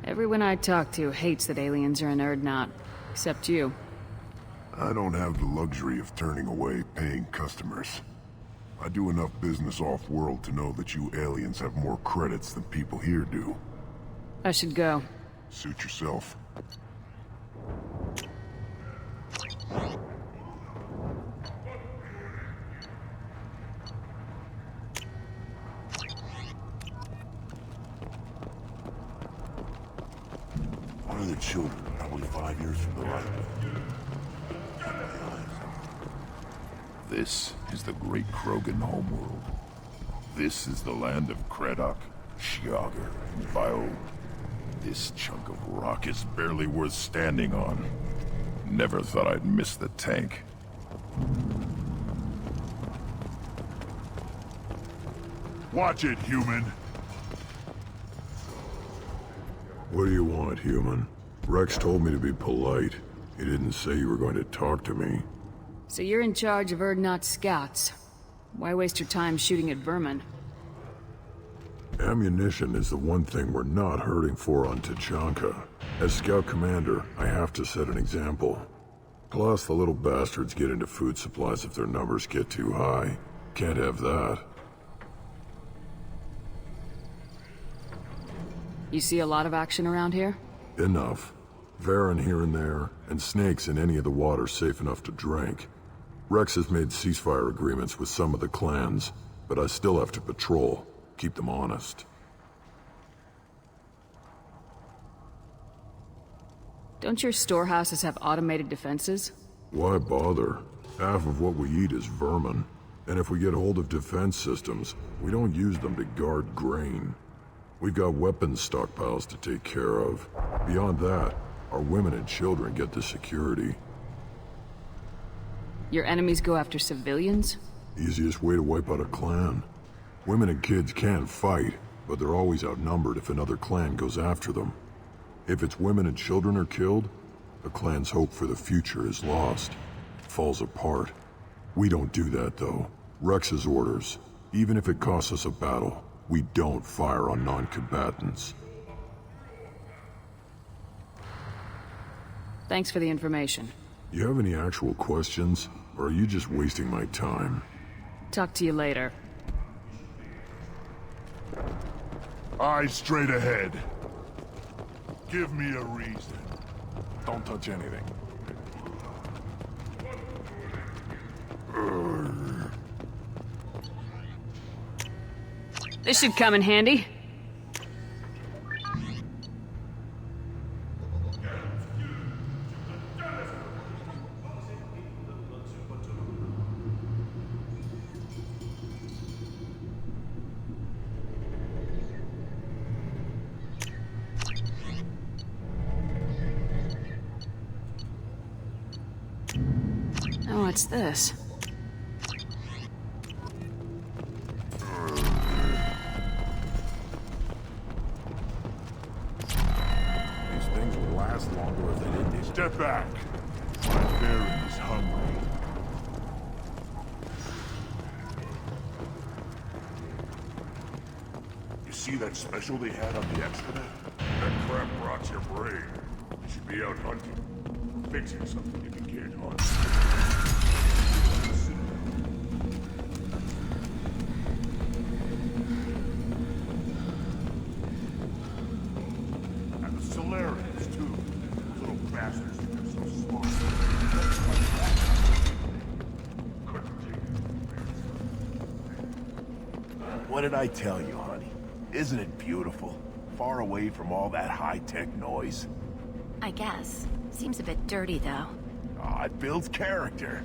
Everyone I talk to hates that aliens are in Erdnot, except you. I don't have the luxury of turning away paying customers. I do enough business off-world to know that you aliens have more credits than people here do. I should go. Suit yourself. One of the children, probably 5 years from the right. This is the great Krogan homeworld. This is the land of Kredok, Shiagar, and Vio. This chunk of rock is barely worth standing on. Never thought I'd miss the tank. Watch it, human! What do you want, human? Rex told me to be polite. He didn't say you were going to talk to me. So you're in charge of Erdnot scouts. Why waste your time shooting at vermin? Ammunition is the one thing we're not hurting for on Tachanka. As scout commander, I have to set an example. Plus, the little bastards get into food supplies if their numbers get too high. Can't have that. You see a lot of action around here? Enough. Varen here and there, and snakes in any of the water safe enough to drink. Rex has made ceasefire agreements with some of the clans, but I still have to patrol. Keep them honest. Don't your storehouses have automated defenses? Why bother? Half of what we eat is vermin. And if we get hold of defense systems, we don't use them to guard grain. We've got weapons stockpiles to take care of. Beyond that, our women and children get the security. Your enemies go after civilians? Easiest way to wipe out a clan. Women and kids can fight, but they're always outnumbered if another clan goes after them. If its women and children are killed, the clan's hope for the future is lost. It falls apart. We don't do that, though. Rex's orders. Even if it costs us a battle, we don't fire on non-combatants. Thanks for the information. You have any actual questions? Or are you just wasting my time? Talk to you later. Eyes straight ahead. Give me a reason. Don't touch anything. This should come in handy. Oh, what's this? These things would last longer if they didn't. Step back. My Baron is hungry. You see that special they had on the Excanet? That crap rots your brain. You should be out hunting. Fixing something if you can't hunt. And the Solarians, too. Little bastards think they're so smart. What did I tell you, honey? Isn't it beautiful? Far away from all that high-tech noise. I guess. Seems a bit dirty, though. Aw, it builds character.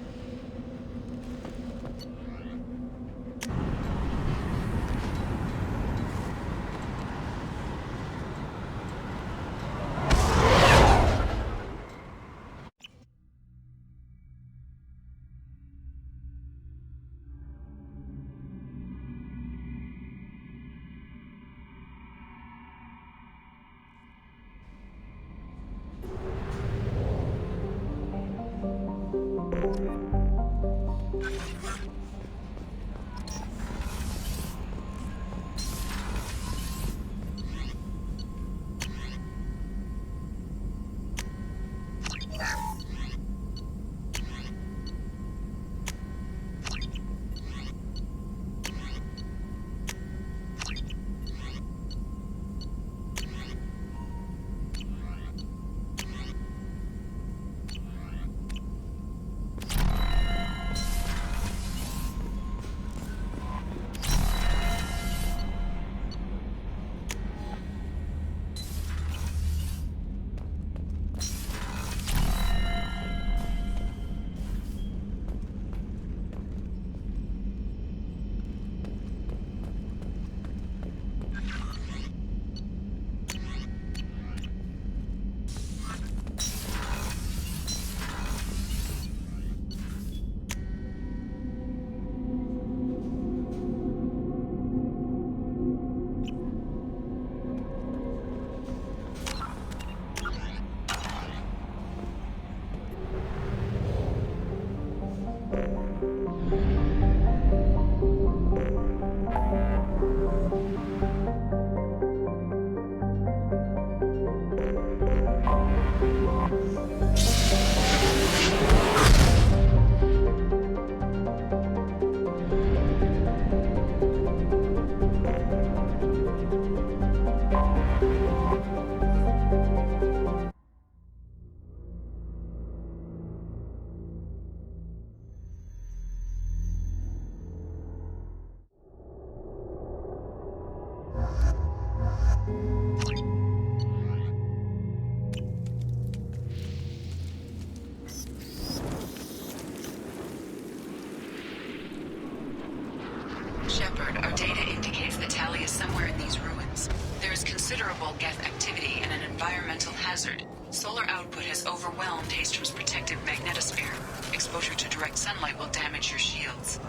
Shepard, our data indicates that Tali is somewhere in these ruins. There is considerable Geth activity and an environmental hazard. Solar output has overwhelmed Hastrom's protective magnetosphere. Exposure to direct sunlight will damage your shields.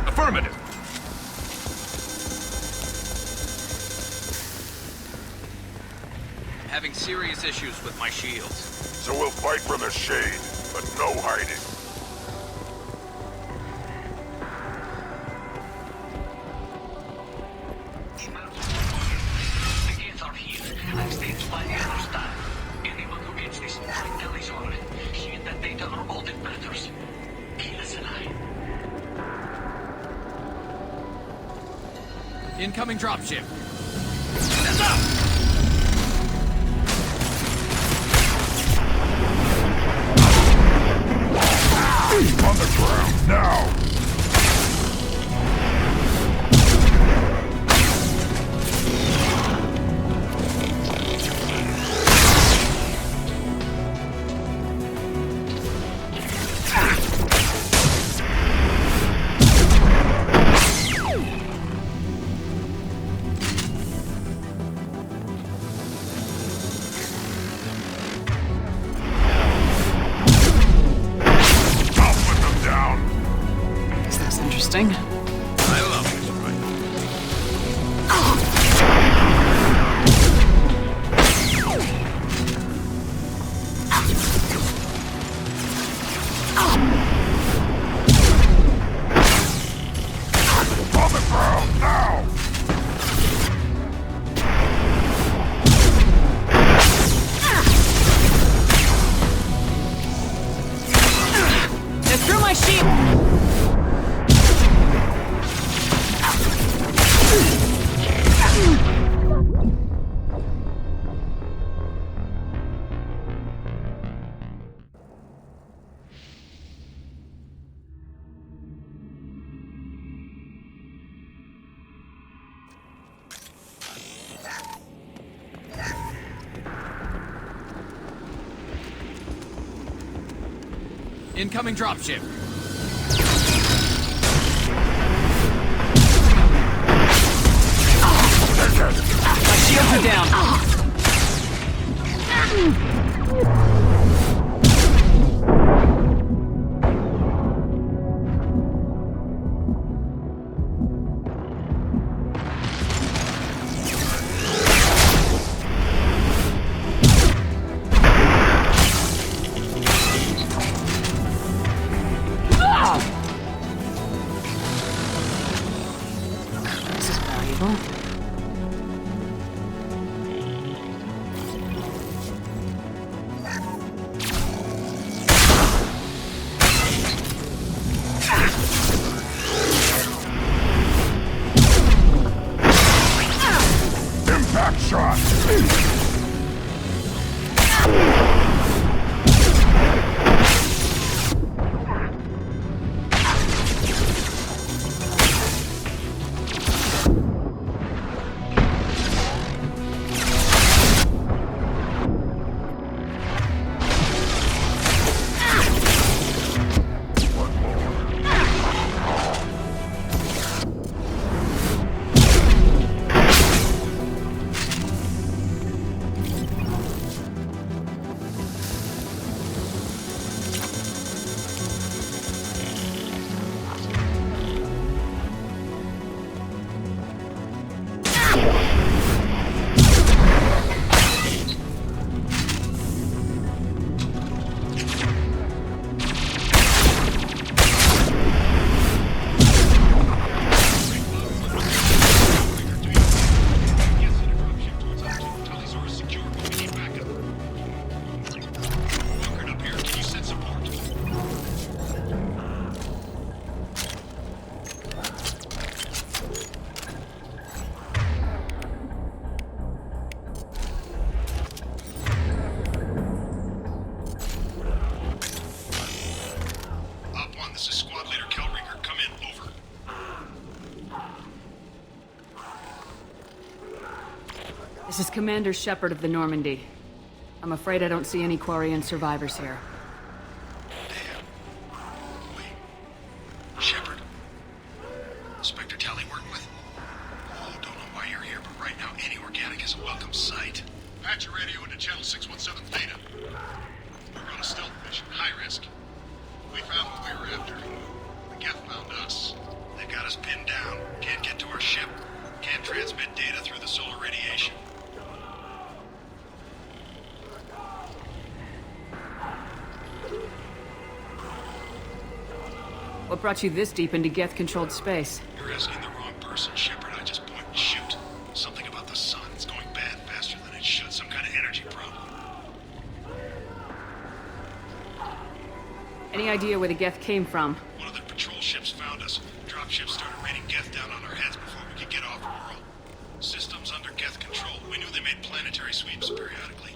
Affirmative. having serious issues with my shields. So we'll fight from the shade, but no hiding. Incoming dropship. On the ground, now! Interesting. I love this fight. On the ground, now! They're through my sheep! Incoming dropship. My shields are down. This is valuable. Impact shot! This is Commander Shepard of the Normandy. I'm afraid I don't see any Quarian survivors here. Shepard? Inspector Tally working with? Oh, don't know why you're here, but right now any organic is a welcome sight. Patch your radio into channel 617 Theta. We're on a stealth mission, high risk. We found what we were after. The Geth found us. They've got us pinned down. Can't get to our ship. Can't transmit data through the solar radiation. What brought you this deep into Geth-controlled space? You're asking the wrong person, Shepard. I just point and shoot. Something about the sun. It's going bad faster than it should. Some kind of energy problem. Any idea where the Geth came from? One of the patrol ships found us. Dropships started raining Geth down on our heads before we could get off world. Systems under Geth control. We knew they made planetary sweeps periodically.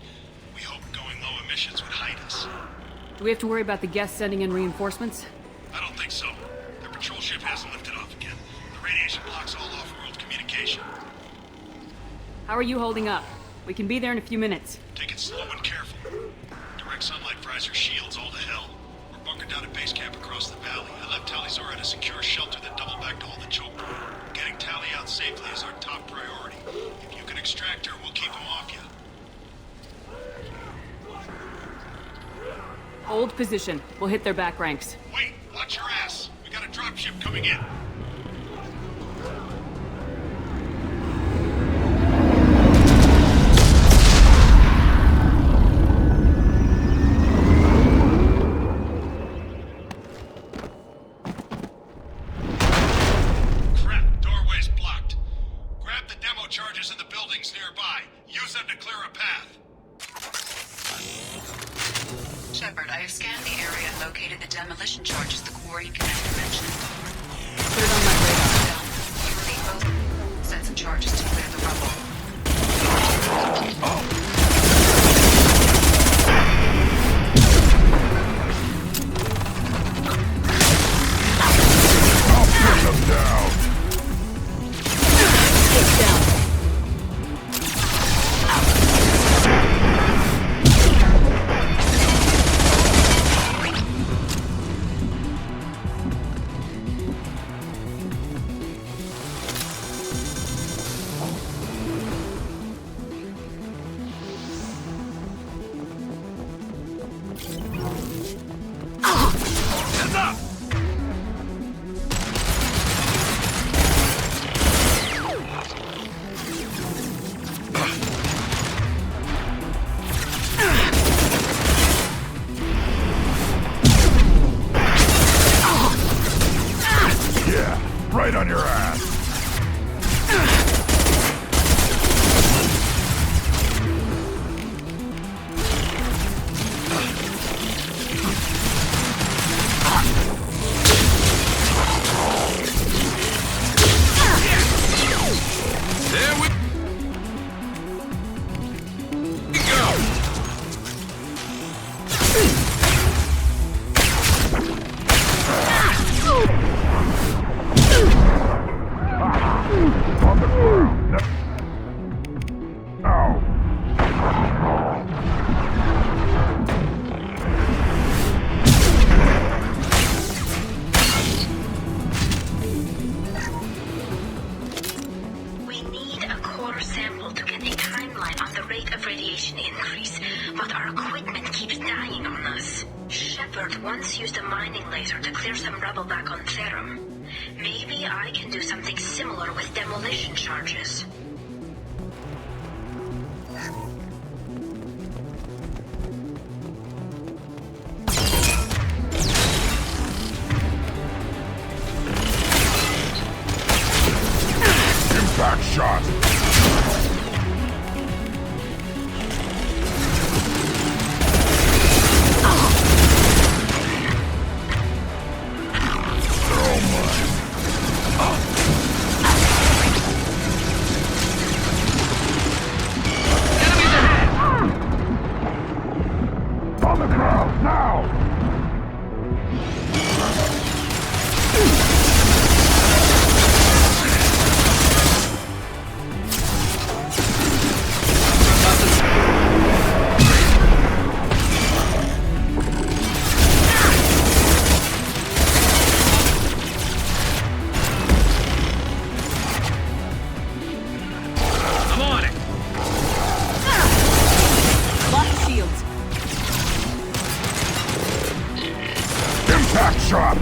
We hoped going low emissions would hide us. Do we have to worry about the Geth sending in reinforcements? I don't think so. Their patrol ship hasn't lifted off again. The radiation blocks all off-world communication. How are you holding up? We can be there in a few minutes. Take it slow and careful. Direct sunlight fries your shields all to hell. We're bunkered down at base camp across the valley. I left Tali'Zorah at a secure shelter that doubled back to hold the choke point. Getting Tali out safely is our top priority. If you can extract her, we'll keep him off you. Hold position. We'll hit their back ranks. Wait, watch your ass. We got a dropship coming in. Crap, doorway's blocked. Grab the demo charges in the buildings nearby. Use them to clear a path. Shepard, I have scanned the area and located the demolition charges the Quarian commander mentioned. Put it on my radar. You will need both sets of charges to clear the rubble. I'll put them down. Get down. Hands up! Yeah, right on your ass. There we go. On the ground. Ow. We need a core sample to get a timeline on the rate of radiation increase, but our equipment keeps dying on us. Shepard once used a mining laser to clear some rubble back on Therum. Maybe I can do something similar with demolition charges. Impact shot. They're all mine. On the ground, now! I'm on it. Lock shields. Impact shot!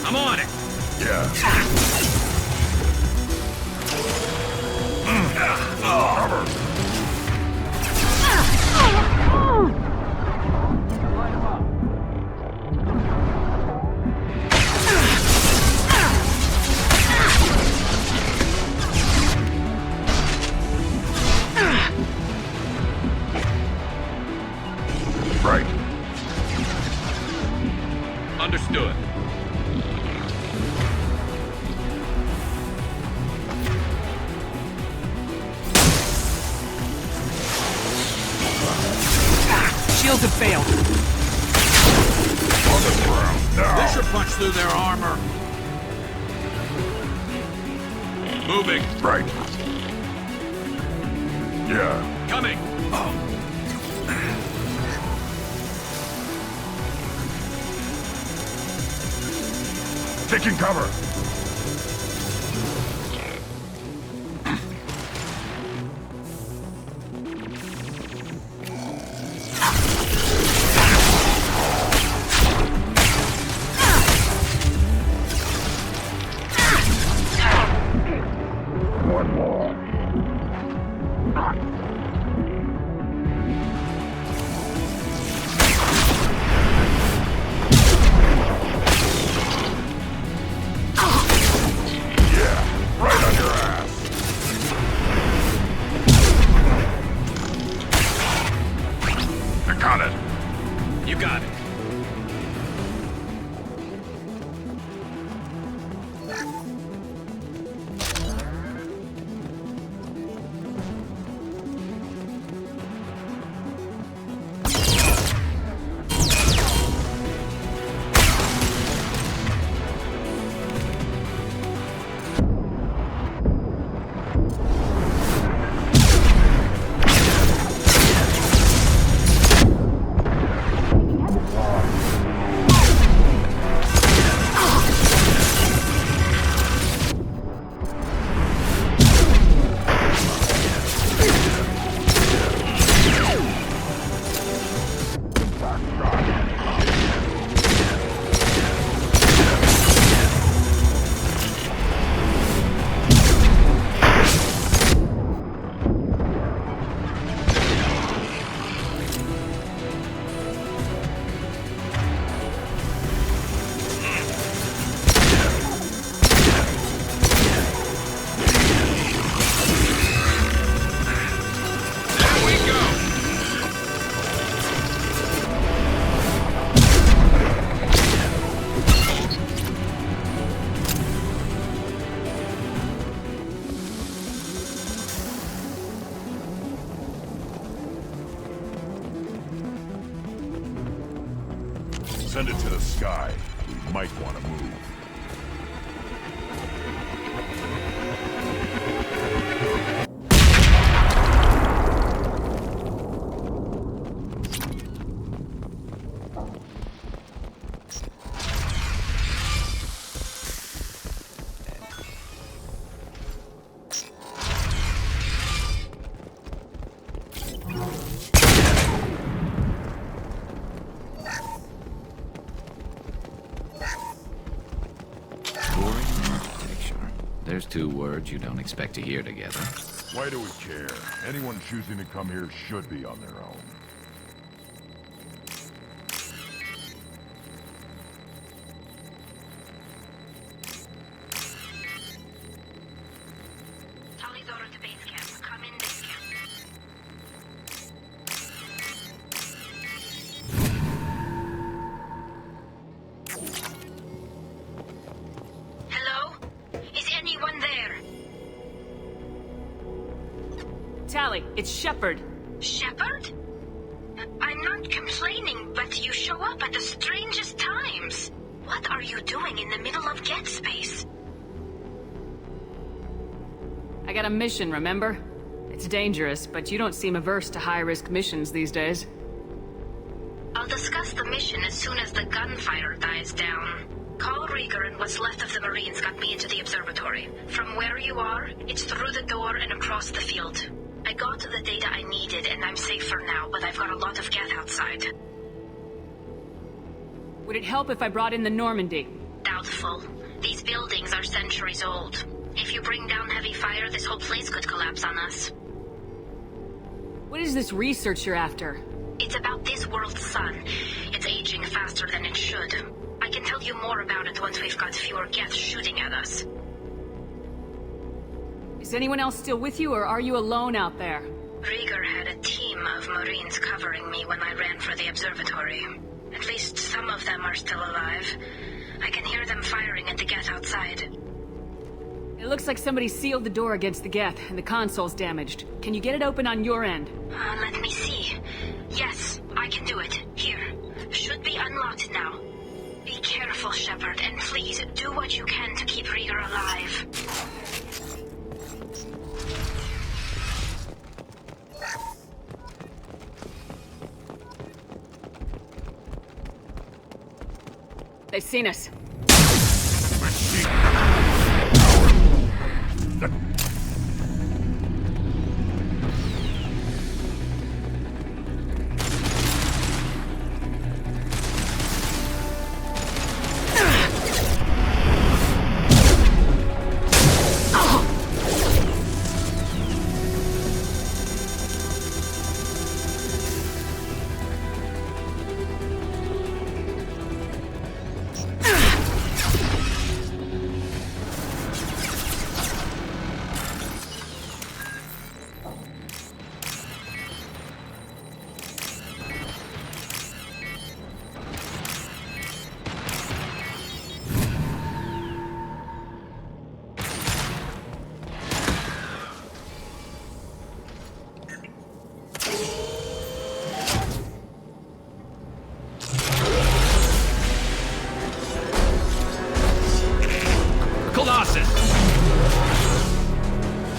I'm on it. Yeah. Right. Understood. Shields have failed. On the ground now. This should punch through their armor. Moving. Right. Yeah. Coming. Taking cover. One more. Yeah, right on your ass. I got it. You got it. Send it to the sky. We might want to move. There's two words you don't expect to hear together. Why do we care? Anyone choosing to come here should be on their own. Tali's order to base camp. Come in base camp. Hello? Is anyone there? Tali, it's Shepard. Shepard? I'm not complaining, but you show up at the strangest times. What are you doing in the middle of Get Space? I got a mission, remember? It's dangerous, but you don't seem averse to high-risk missions these days. I'll discuss the mission as soon as the gunfire dies down. Call Rieger and what's left of the Marines got me into the observatory. From where you are, it's through the door and across the field. I got the data I needed and I'm safe for now, but I've got a lot of Geth outside. Would it help if I brought in the Normandy? Doubtful. These buildings are centuries old. If you bring down heavy fire, this whole place could collapse on us. What is this research you're after? It's about this world's sun. It's aging faster than it should. I can tell you more about it once we've got fewer Geth shooting at us. Is anyone else still with you, or are you alone out there? Rieger had a team of Marines covering me when I ran for the observatory. At least some of them are still alive. I can hear them firing at the Geth outside. It looks like somebody sealed the door against the Geth, and the console's damaged. Can you get it open on your end? Let me see. Yes, I can do it. Here. Should be unlocked now. Be careful, Shepard, and please do what you can to keep Rieger alive. They've seen us.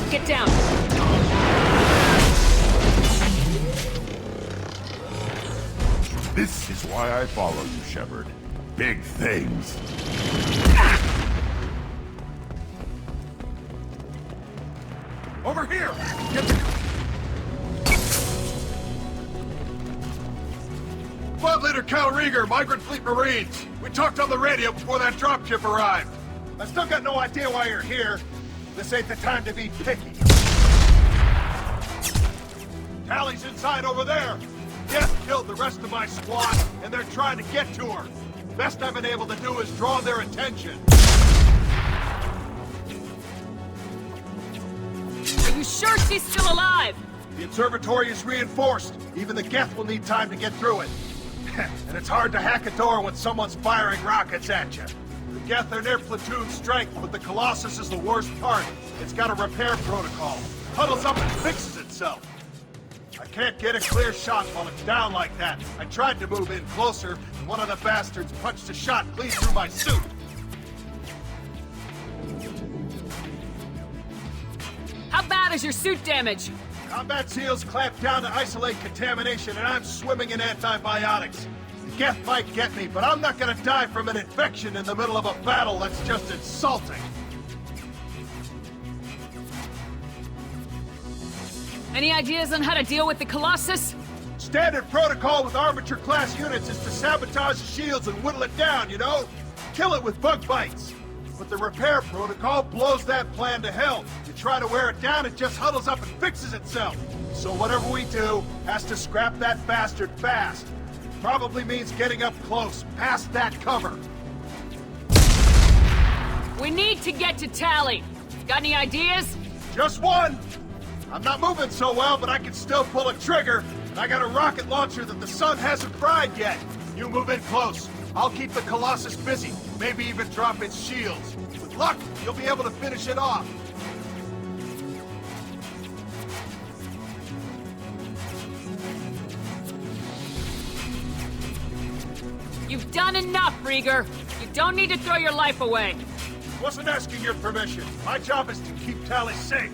Get down! This is why I follow you, Shepard. Big things. Over here! Squad Leader Cal Rieger, Migrant Fleet Marines. We talked on the radio before that dropship arrived. I still got no idea why you're here. This ain't the time to be picky. Tally's inside over there. Geth killed the rest of my squad, and they're trying to get to her. Best I've been able to do is draw their attention. Are you sure she's still alive? The observatory is reinforced. Even the Geth will need time to get through it. And it's hard to hack a door when someone's firing rockets at you. The Geth are near platoon strength, but the Colossus is the worst part. It's got a repair protocol. Huddles up and fixes itself. I can't get a clear shot while it's down like that. I tried to move in closer, and one of the bastards punched a shot clean through my suit. How bad is your suit damage? Combat SEALs clamp down to isolate contamination, and I'm swimming in antibiotics. The Geth might get me, but I'm not gonna die from an infection in the middle of a battle. That's just insulting. Any ideas on how to deal with the Colossus? Standard protocol with armature-class units is to sabotage the shields and whittle it down, you know? Kill it with bug bites. But the repair protocol blows that plan to hell. You try to wear it down, it just huddles up and fixes itself. So whatever we do has to scrap that bastard fast. Probably means getting up close, past that cover. We need to get to Tally. Got any ideas? Just one. I'm not moving so well, but I can still pull a trigger. And I got a rocket launcher that the sun hasn't fried yet. You move in close. I'll keep the Colossus busy. Maybe even drop its shields. With luck, you'll be able to finish it off. You've done enough, Rieger. You don't need to throw your life away. Wasn't asking your permission. My job is to keep Tally safe.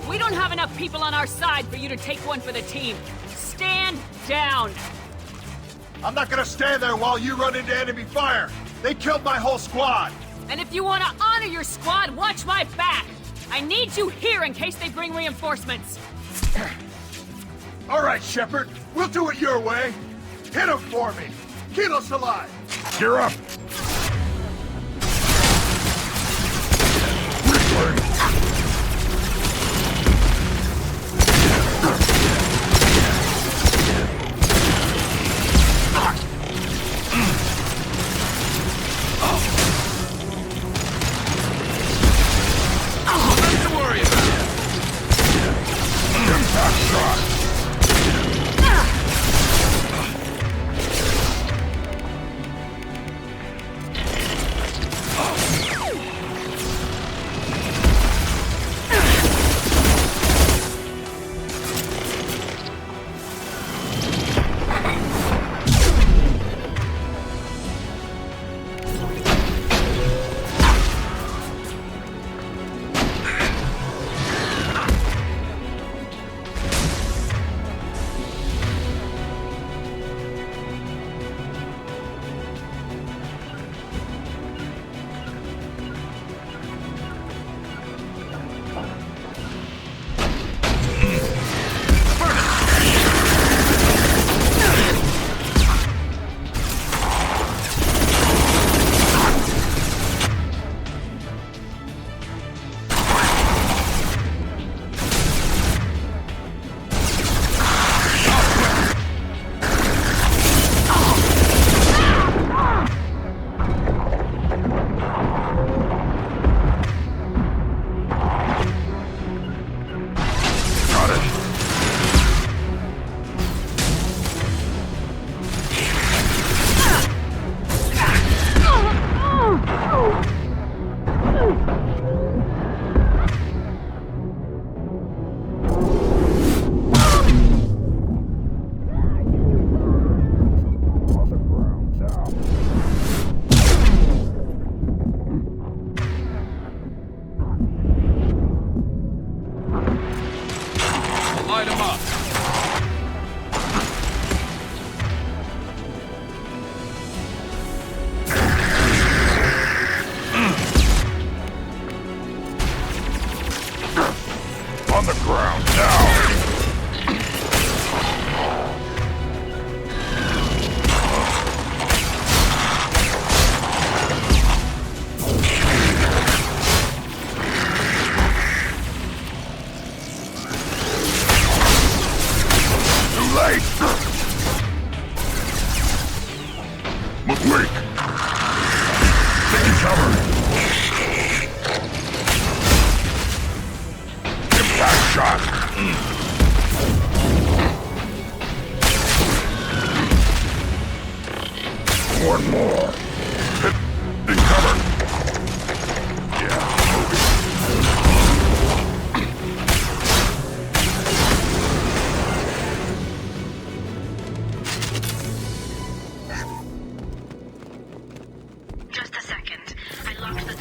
We don't have enough people on our side for you to take one for the team. Stand down. I'm not gonna stand there while you run into enemy fire. They killed my whole squad. And if you want to honor your squad, watch my back. I need you here in case they bring reinforcements. All right, Shepard. We'll do it your way. Hit him for me. Keep us alive. Gear up.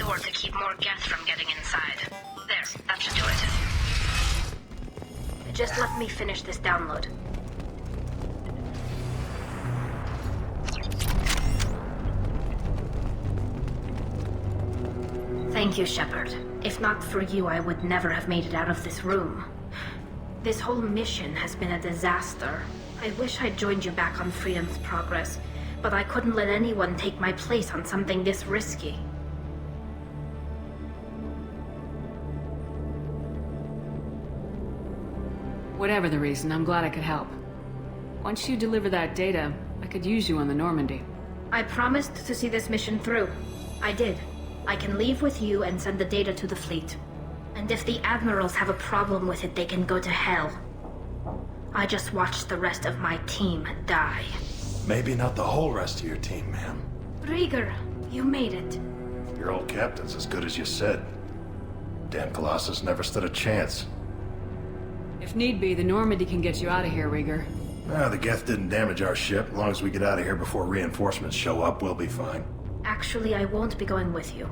port to keep more gas from getting inside. There, that should do it. Just let me finish this download. Thank you, Shepard. If not for you, I would never have made it out of this room. This whole mission has been a disaster. I wish I'd joined you back on Freedom's Progress, but I couldn't let anyone take my place on something this risky. Whatever the reason, I'm glad I could help. Once you deliver that data, I could use you on the Normandy. I promised to see this mission through. I did. I can leave with you and send the data to the fleet. And if the admirals have a problem with it, they can go to hell. I just watched the rest of my team die. Maybe not the whole rest of your team, ma'am. Rieger, you made it. Your old captain's as good as you said. Damn Colossus never stood a chance. If need be, the Normandy can get you out of here, Rieger. The Geth didn't damage our ship. As long as we get out of here before reinforcements show up, we'll be fine. Actually, I won't be going with you.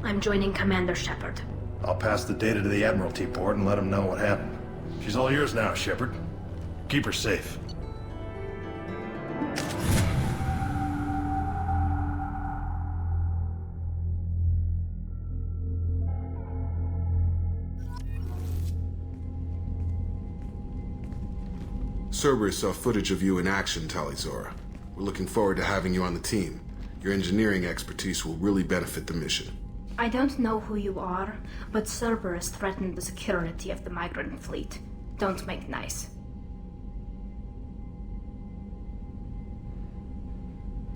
I'm joining Commander Shepard. I'll pass the data to the Admiralty port and let them know what happened. She's all yours now, Shepard. Keep her safe. Cerberus saw footage of you in action, Talizora. We're looking forward to having you on the team. Your engineering expertise will really benefit the mission. I don't know who you are, but Cerberus threatened the security of the migrant fleet. Don't make nice.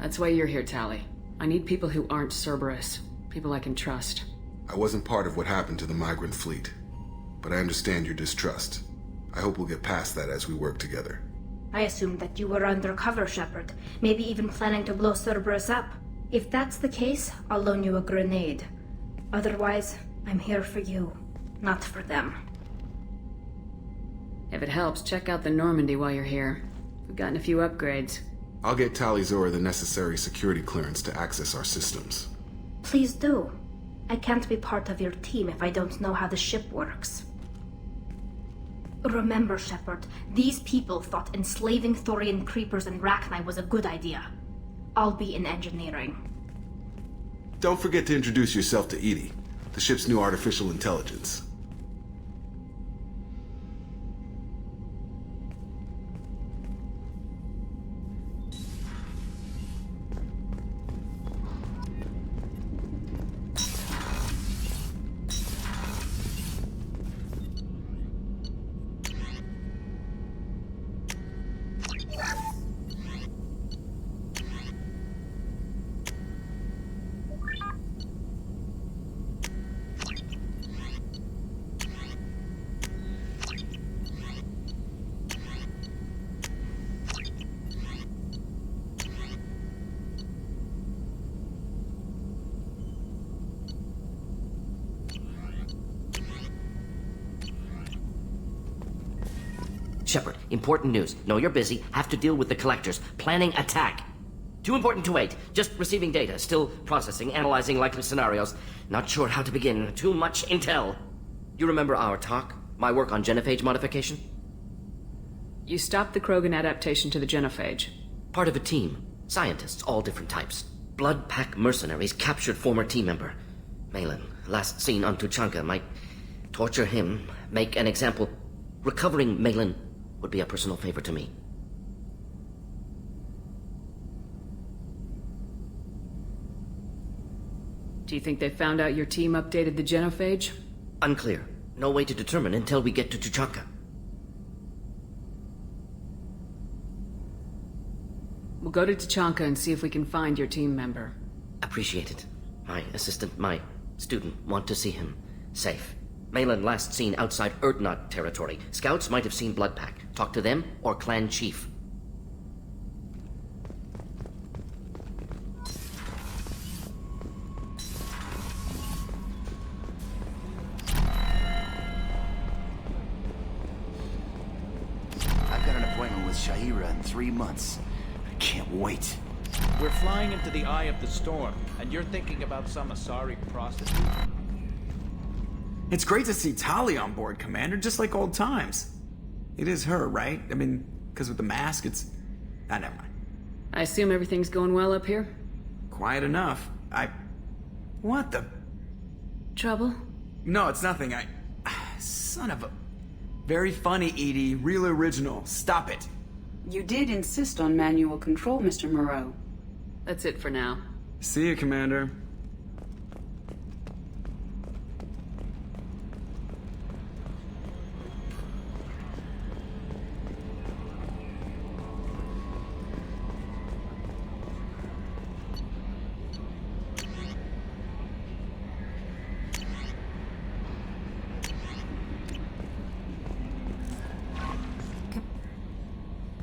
That's why you're here, Tali. I need people who aren't Cerberus. People I can trust. I wasn't part of what happened to the migrant fleet, but I understand your distrust. I hope we'll get past that as we work together. I assumed that you were undercover, Shepard. Maybe even planning to blow Cerberus up. If that's the case, I'll loan you a grenade. Otherwise, I'm here for you, not for them. If it helps, check out the Normandy while you're here. We've gotten a few upgrades. I'll get Talizora the necessary security clearance to access our systems. Please do. I can't be part of your team if I don't know how the ship works. Remember, Shepard, these people thought enslaving Thorian creepers and Rachni was a good idea. I'll be in engineering. Don't forget to introduce yourself to EDI, the ship's new artificial intelligence. Shepard, important news. Know you're busy. Have to deal with the collectors. Planning attack. Too important to wait. Just receiving data. Still processing, analyzing likely scenarios. Not sure how to begin. Too much intel. You remember our talk? My work on genophage modification? You stopped the Krogan adaptation to the genophage. Part of a team. Scientists, all different types. Blood Pack mercenaries captured former team member. Malin, last seen on Tuchanka, might torture him, make an example. Recovering Malin would be a personal favor to me. Do you think they found out your team updated the genophage? Unclear. No way to determine until we get to Tuchanka. We'll go to Tuchanka and see if we can find your team member. Appreciate it. My assistant, my student, want to see him safe. Malin last seen outside Erdnot territory. Scouts might have seen Bloodpack. Talk to them or clan chief. I've got an appointment with Sha'ira in 3 months. I can't wait. We're flying into the eye of the storm, and you're thinking about some Asari prostitute? It's great to see Tali on board, Commander, just like old times. It is her, right? I mean, because with the mask, it's... Ah, never mind. I assume everything's going well up here? Quiet enough. What the... Trouble? No, it's nothing. Son of a... Very funny, Edie. Real original. Stop it. You did insist on manual control, Mr. Moreau. That's it for now. See you, Commander.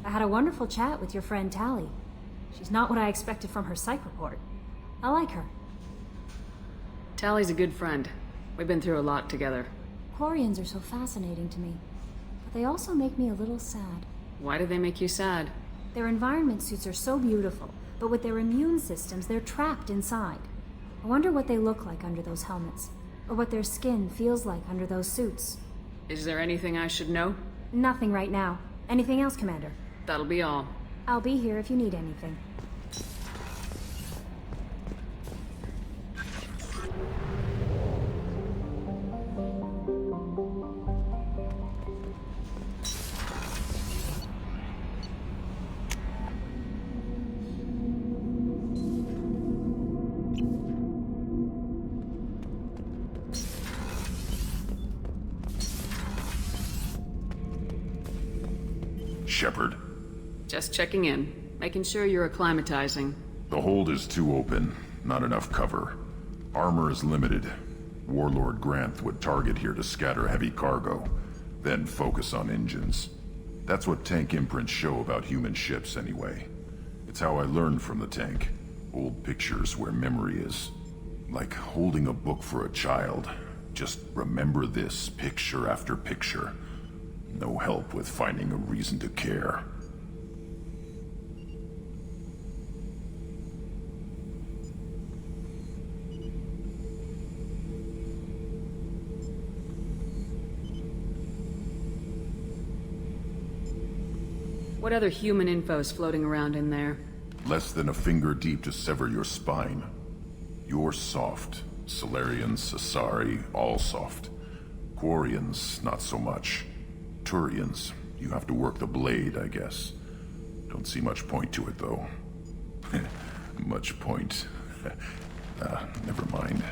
I had a wonderful chat with your friend Tali. She's not what I expected from her psych report. I like her. Tali's a good friend. We've been through a lot together. Quarians are so fascinating to me, but they also make me a little sad. Why do they make you sad? Their environment suits are so beautiful, but with their immune systems, they're trapped inside. I wonder what they look like under those helmets, or what their skin feels like under those suits. Is there anything I should know? Nothing right now. Anything else, Commander? That'll be all. I'll be here if you need anything. Shepard. Just checking in. Making sure you're acclimatizing. The hold is too open. Not enough cover. Armor is limited. Warlord Granth would target here to scatter heavy cargo, then focus on engines. That's what tank imprints show about human ships anyway. It's how I learned from the tank. Old pictures where memory is. Like holding a book for a child. Just remember this picture after picture. No help with finding a reason to care. What other human info is floating around in there? Less than a finger deep to sever your spine. You're soft. Solarians, Asari, all soft. Quarians, not so much. Turians, you have to work the blade, I guess. Don't see much point to it, though. Much point. Never mind.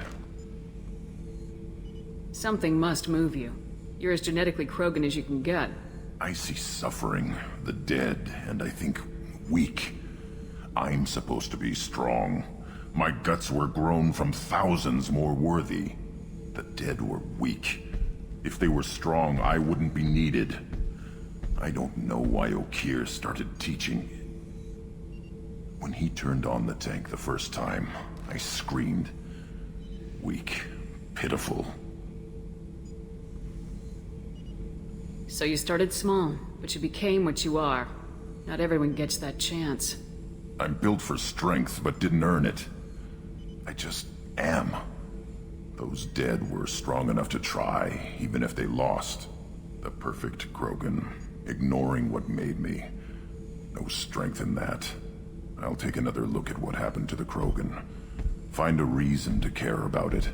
Something must move you. You're as genetically Krogan as you can get. I see suffering, the dead, and I think weak. I'm supposed to be strong. My guts were grown from thousands more worthy. The dead were weak. If they were strong, I wouldn't be needed. I don't know why Okeer started teaching. When he turned on the tank the first time, I screamed. Weak, pitiful. So you started small, but you became what you are. Not everyone gets that chance. I'm built for strength, but didn't earn it. I just am. Those dead were strong enough to try, even if they lost. The perfect Krogan, ignoring what made me. No strength in that. I'll take another look at what happened to the Krogan. Find a reason to care about it.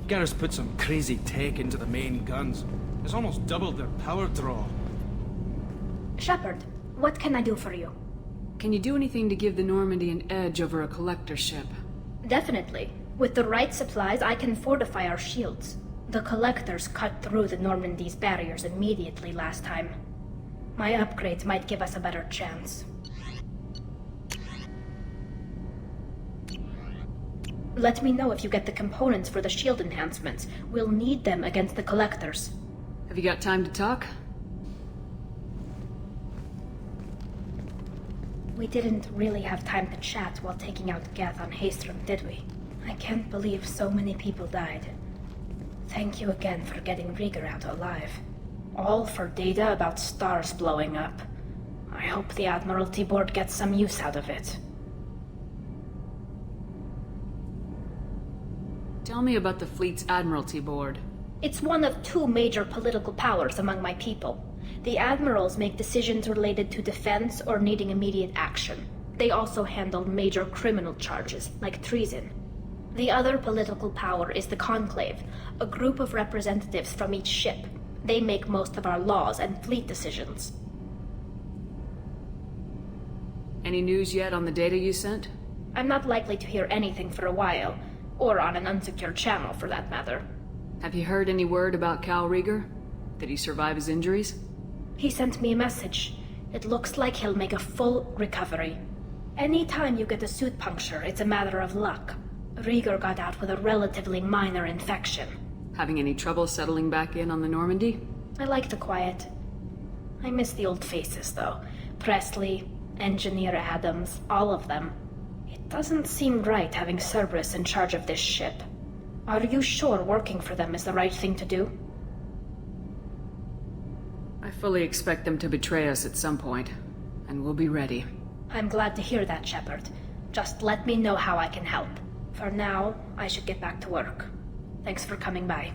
Garrus put some crazy tech into the main guns. It's almost doubled their power draw. Shepard, what can I do for you? Can you do anything to give the Normandy an edge over a collector ship? Definitely. With the right supplies, I can fortify our shields. The collectors cut through the Normandy's barriers immediately last time. My upgrades might give us a better chance. Let me know if you get the components for the shield enhancements. We'll need them against the collectors. Have you got time to talk? We didn't really have time to chat while taking out Geth on Haestrom, did we? I can't believe so many people died. Thank you again for getting Rieger out alive. All for data about stars blowing up. I hope the Admiralty Board gets some use out of it. Tell me about the fleet's Admiralty Board. It's one of two major political powers among my people. The admirals make decisions related to defense or needing immediate action. They also handle major criminal charges, like treason. The other political power is the Conclave, a group of representatives from each ship. They make most of our laws and fleet decisions. Any news yet on the data you sent? I'm not likely to hear anything for a while, or on an unsecured channel for that matter. Have you heard any word about Cal Rieger? Did he survive his injuries? He sent me a message. It looks like he'll make a full recovery. Anytime you get a suit puncture, it's a matter of luck. Rieger got out with a relatively minor infection. Having any trouble settling back in on the Normandy? I like the quiet. I miss the old faces, though. Presley, Engineer Adams, all of them. It doesn't seem right having Cerberus in charge of this ship. Are you sure working for them is the right thing to do? I fully expect them to betray us at some point, and we'll be ready. I'm glad to hear that, Shepard. Just let me know how I can help. For now, I should get back to work. Thanks for coming by.